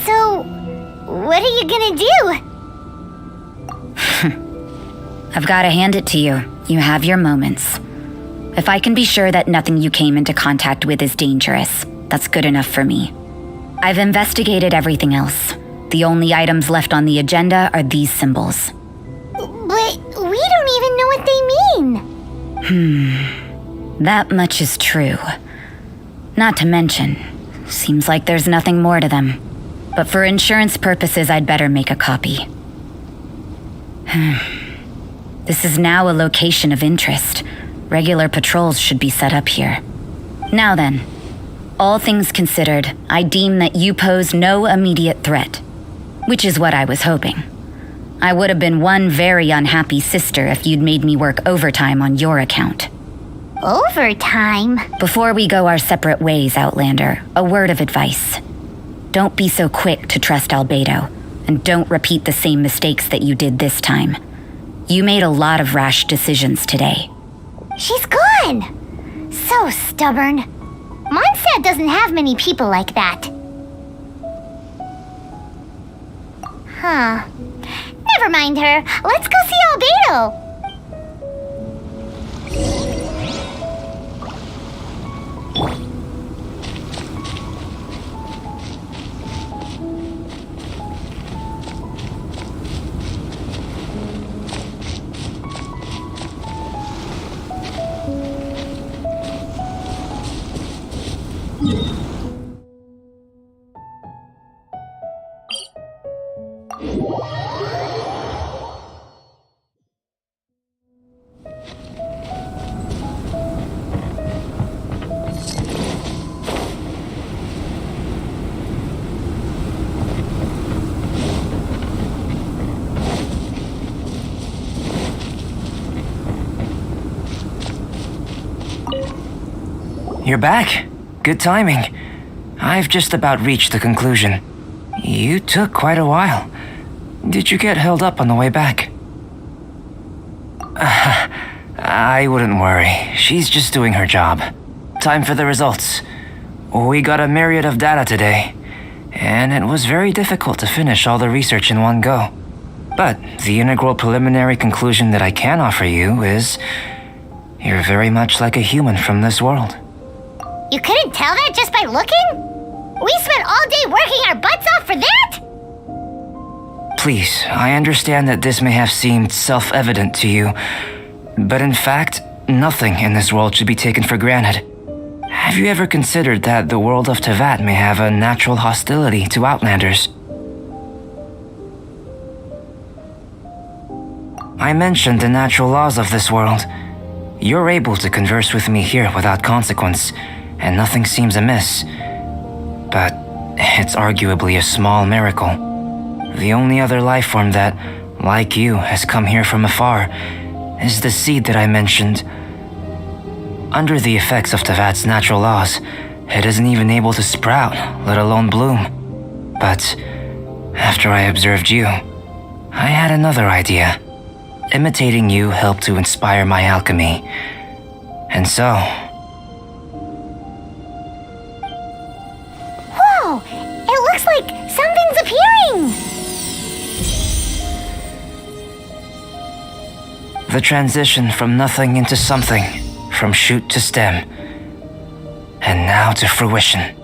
So, what are you gonna do? I've gotta hand it to you. You have your moments. If I can be sure that nothing you came into contact with is dangerous, that's good enough for me. I've investigated everything else. The only items left on the agenda are these symbols. But we don't even know what they mean. That much is true. Not to mention, seems like there's nothing more to them. But for insurance purposes, I'd better make a copy. This is now a location of interest. Regular patrols should be set up here. Now then, all things considered, I deem that you pose no immediate threat. Which is what I was hoping. I would have been one very unhappy sister if you'd made me work overtime on your account. Overtime? Before we go our separate ways, Outlander, a word of advice. Don't be so quick to trust Albedo, and don't repeat the same mistakes that you did this time. You made a lot of rash decisions today. She's gone! So stubborn. Mondstadt doesn't have many people like that. Huh. Never mind her. Let's go see Albedo. you're back. Good timing. I've just about reached the conclusion. You took quite a while. Did you get held up on the way back? I wouldn't worry. She's just doing her job. Time for the results. We got a myriad of data today, and it was very difficult to finish all the research in one go. But the integral preliminary conclusion that I can offer you is you're very much like a human from this world. You couldn't tell that just by looking? We spent all day working our butts off for that? Please, I understand that this may have seemed self-evident to you, but in fact, nothing in this world should be taken for granted. Have you ever considered that the world of Teyvat may have a natural hostility to Outlanders? I mentioned the natural laws of this world. You're able to converse with me here without consequence, and nothing seems amiss. But it's arguably a small miracle. The only other life form that, like you, has come here from afar is the seed that I mentioned. Under the effects of Teyvat's natural laws, it isn't even able to sprout, let alone bloom. But after I observed you, I had another idea. Imitating you helped to inspire my alchemy. And so... Whoa! It looks like something's appearing! The transition from nothing into something, from shoot to stem, and now to fruition.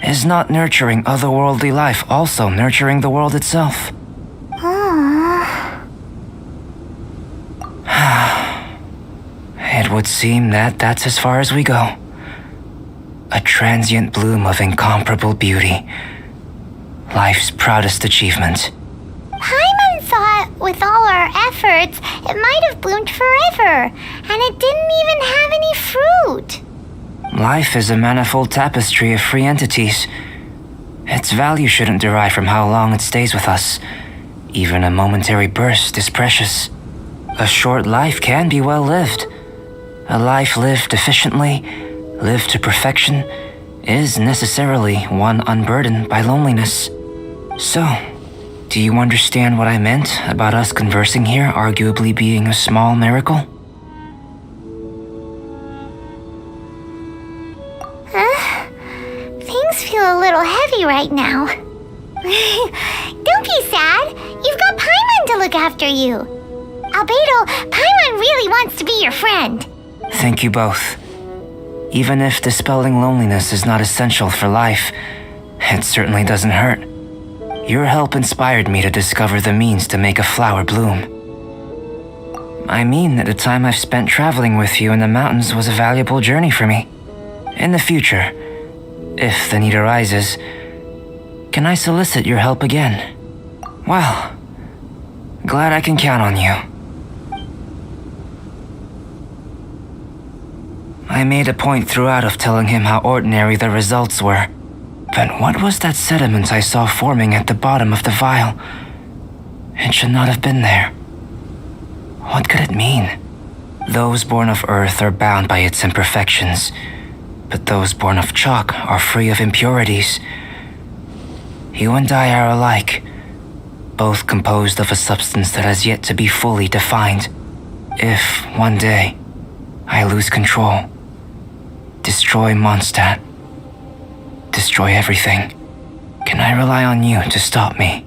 Is not nurturing otherworldly life also nurturing the world itself? It would seem that that's as far as we go. A transient bloom of incomparable beauty. Life's proudest achievement. Paimon thought with all our efforts, it might have bloomed forever, and it didn't even have any fruit. Life is a manifold tapestry of free entities. Its value shouldn't derive from how long it stays with us. Even a momentary burst is precious. A short life can be well lived. A life lived efficiently, lived to perfection, is necessarily one unburdened by loneliness. So, do you understand what I meant about us conversing here arguably being a small miracle? Things feel a little heavy right now. Don't be sad. You've got Paimon to look after you. Albedo, Paimon really wants to be your friend. Thank you both. Even if dispelling loneliness is not essential for life, it certainly doesn't hurt. Your help inspired me to discover the means to make a flower bloom. I mean that the time I've spent traveling with you in the mountains was a valuable journey for me. In the future, if the need arises, can I solicit your help again? Well, glad I can count on you. I made a point throughout of telling him how ordinary the results were. But what was that sediment I saw forming at the bottom of the vial? It should not have been there. What could it mean? Those born of earth are bound by its imperfections, but those born of chalk are free of impurities. You and I are alike, both composed of a substance that has yet to be fully defined. If, one day, I lose control, destroy MONDSTAT, destroy everything, can I rely on you to stop me?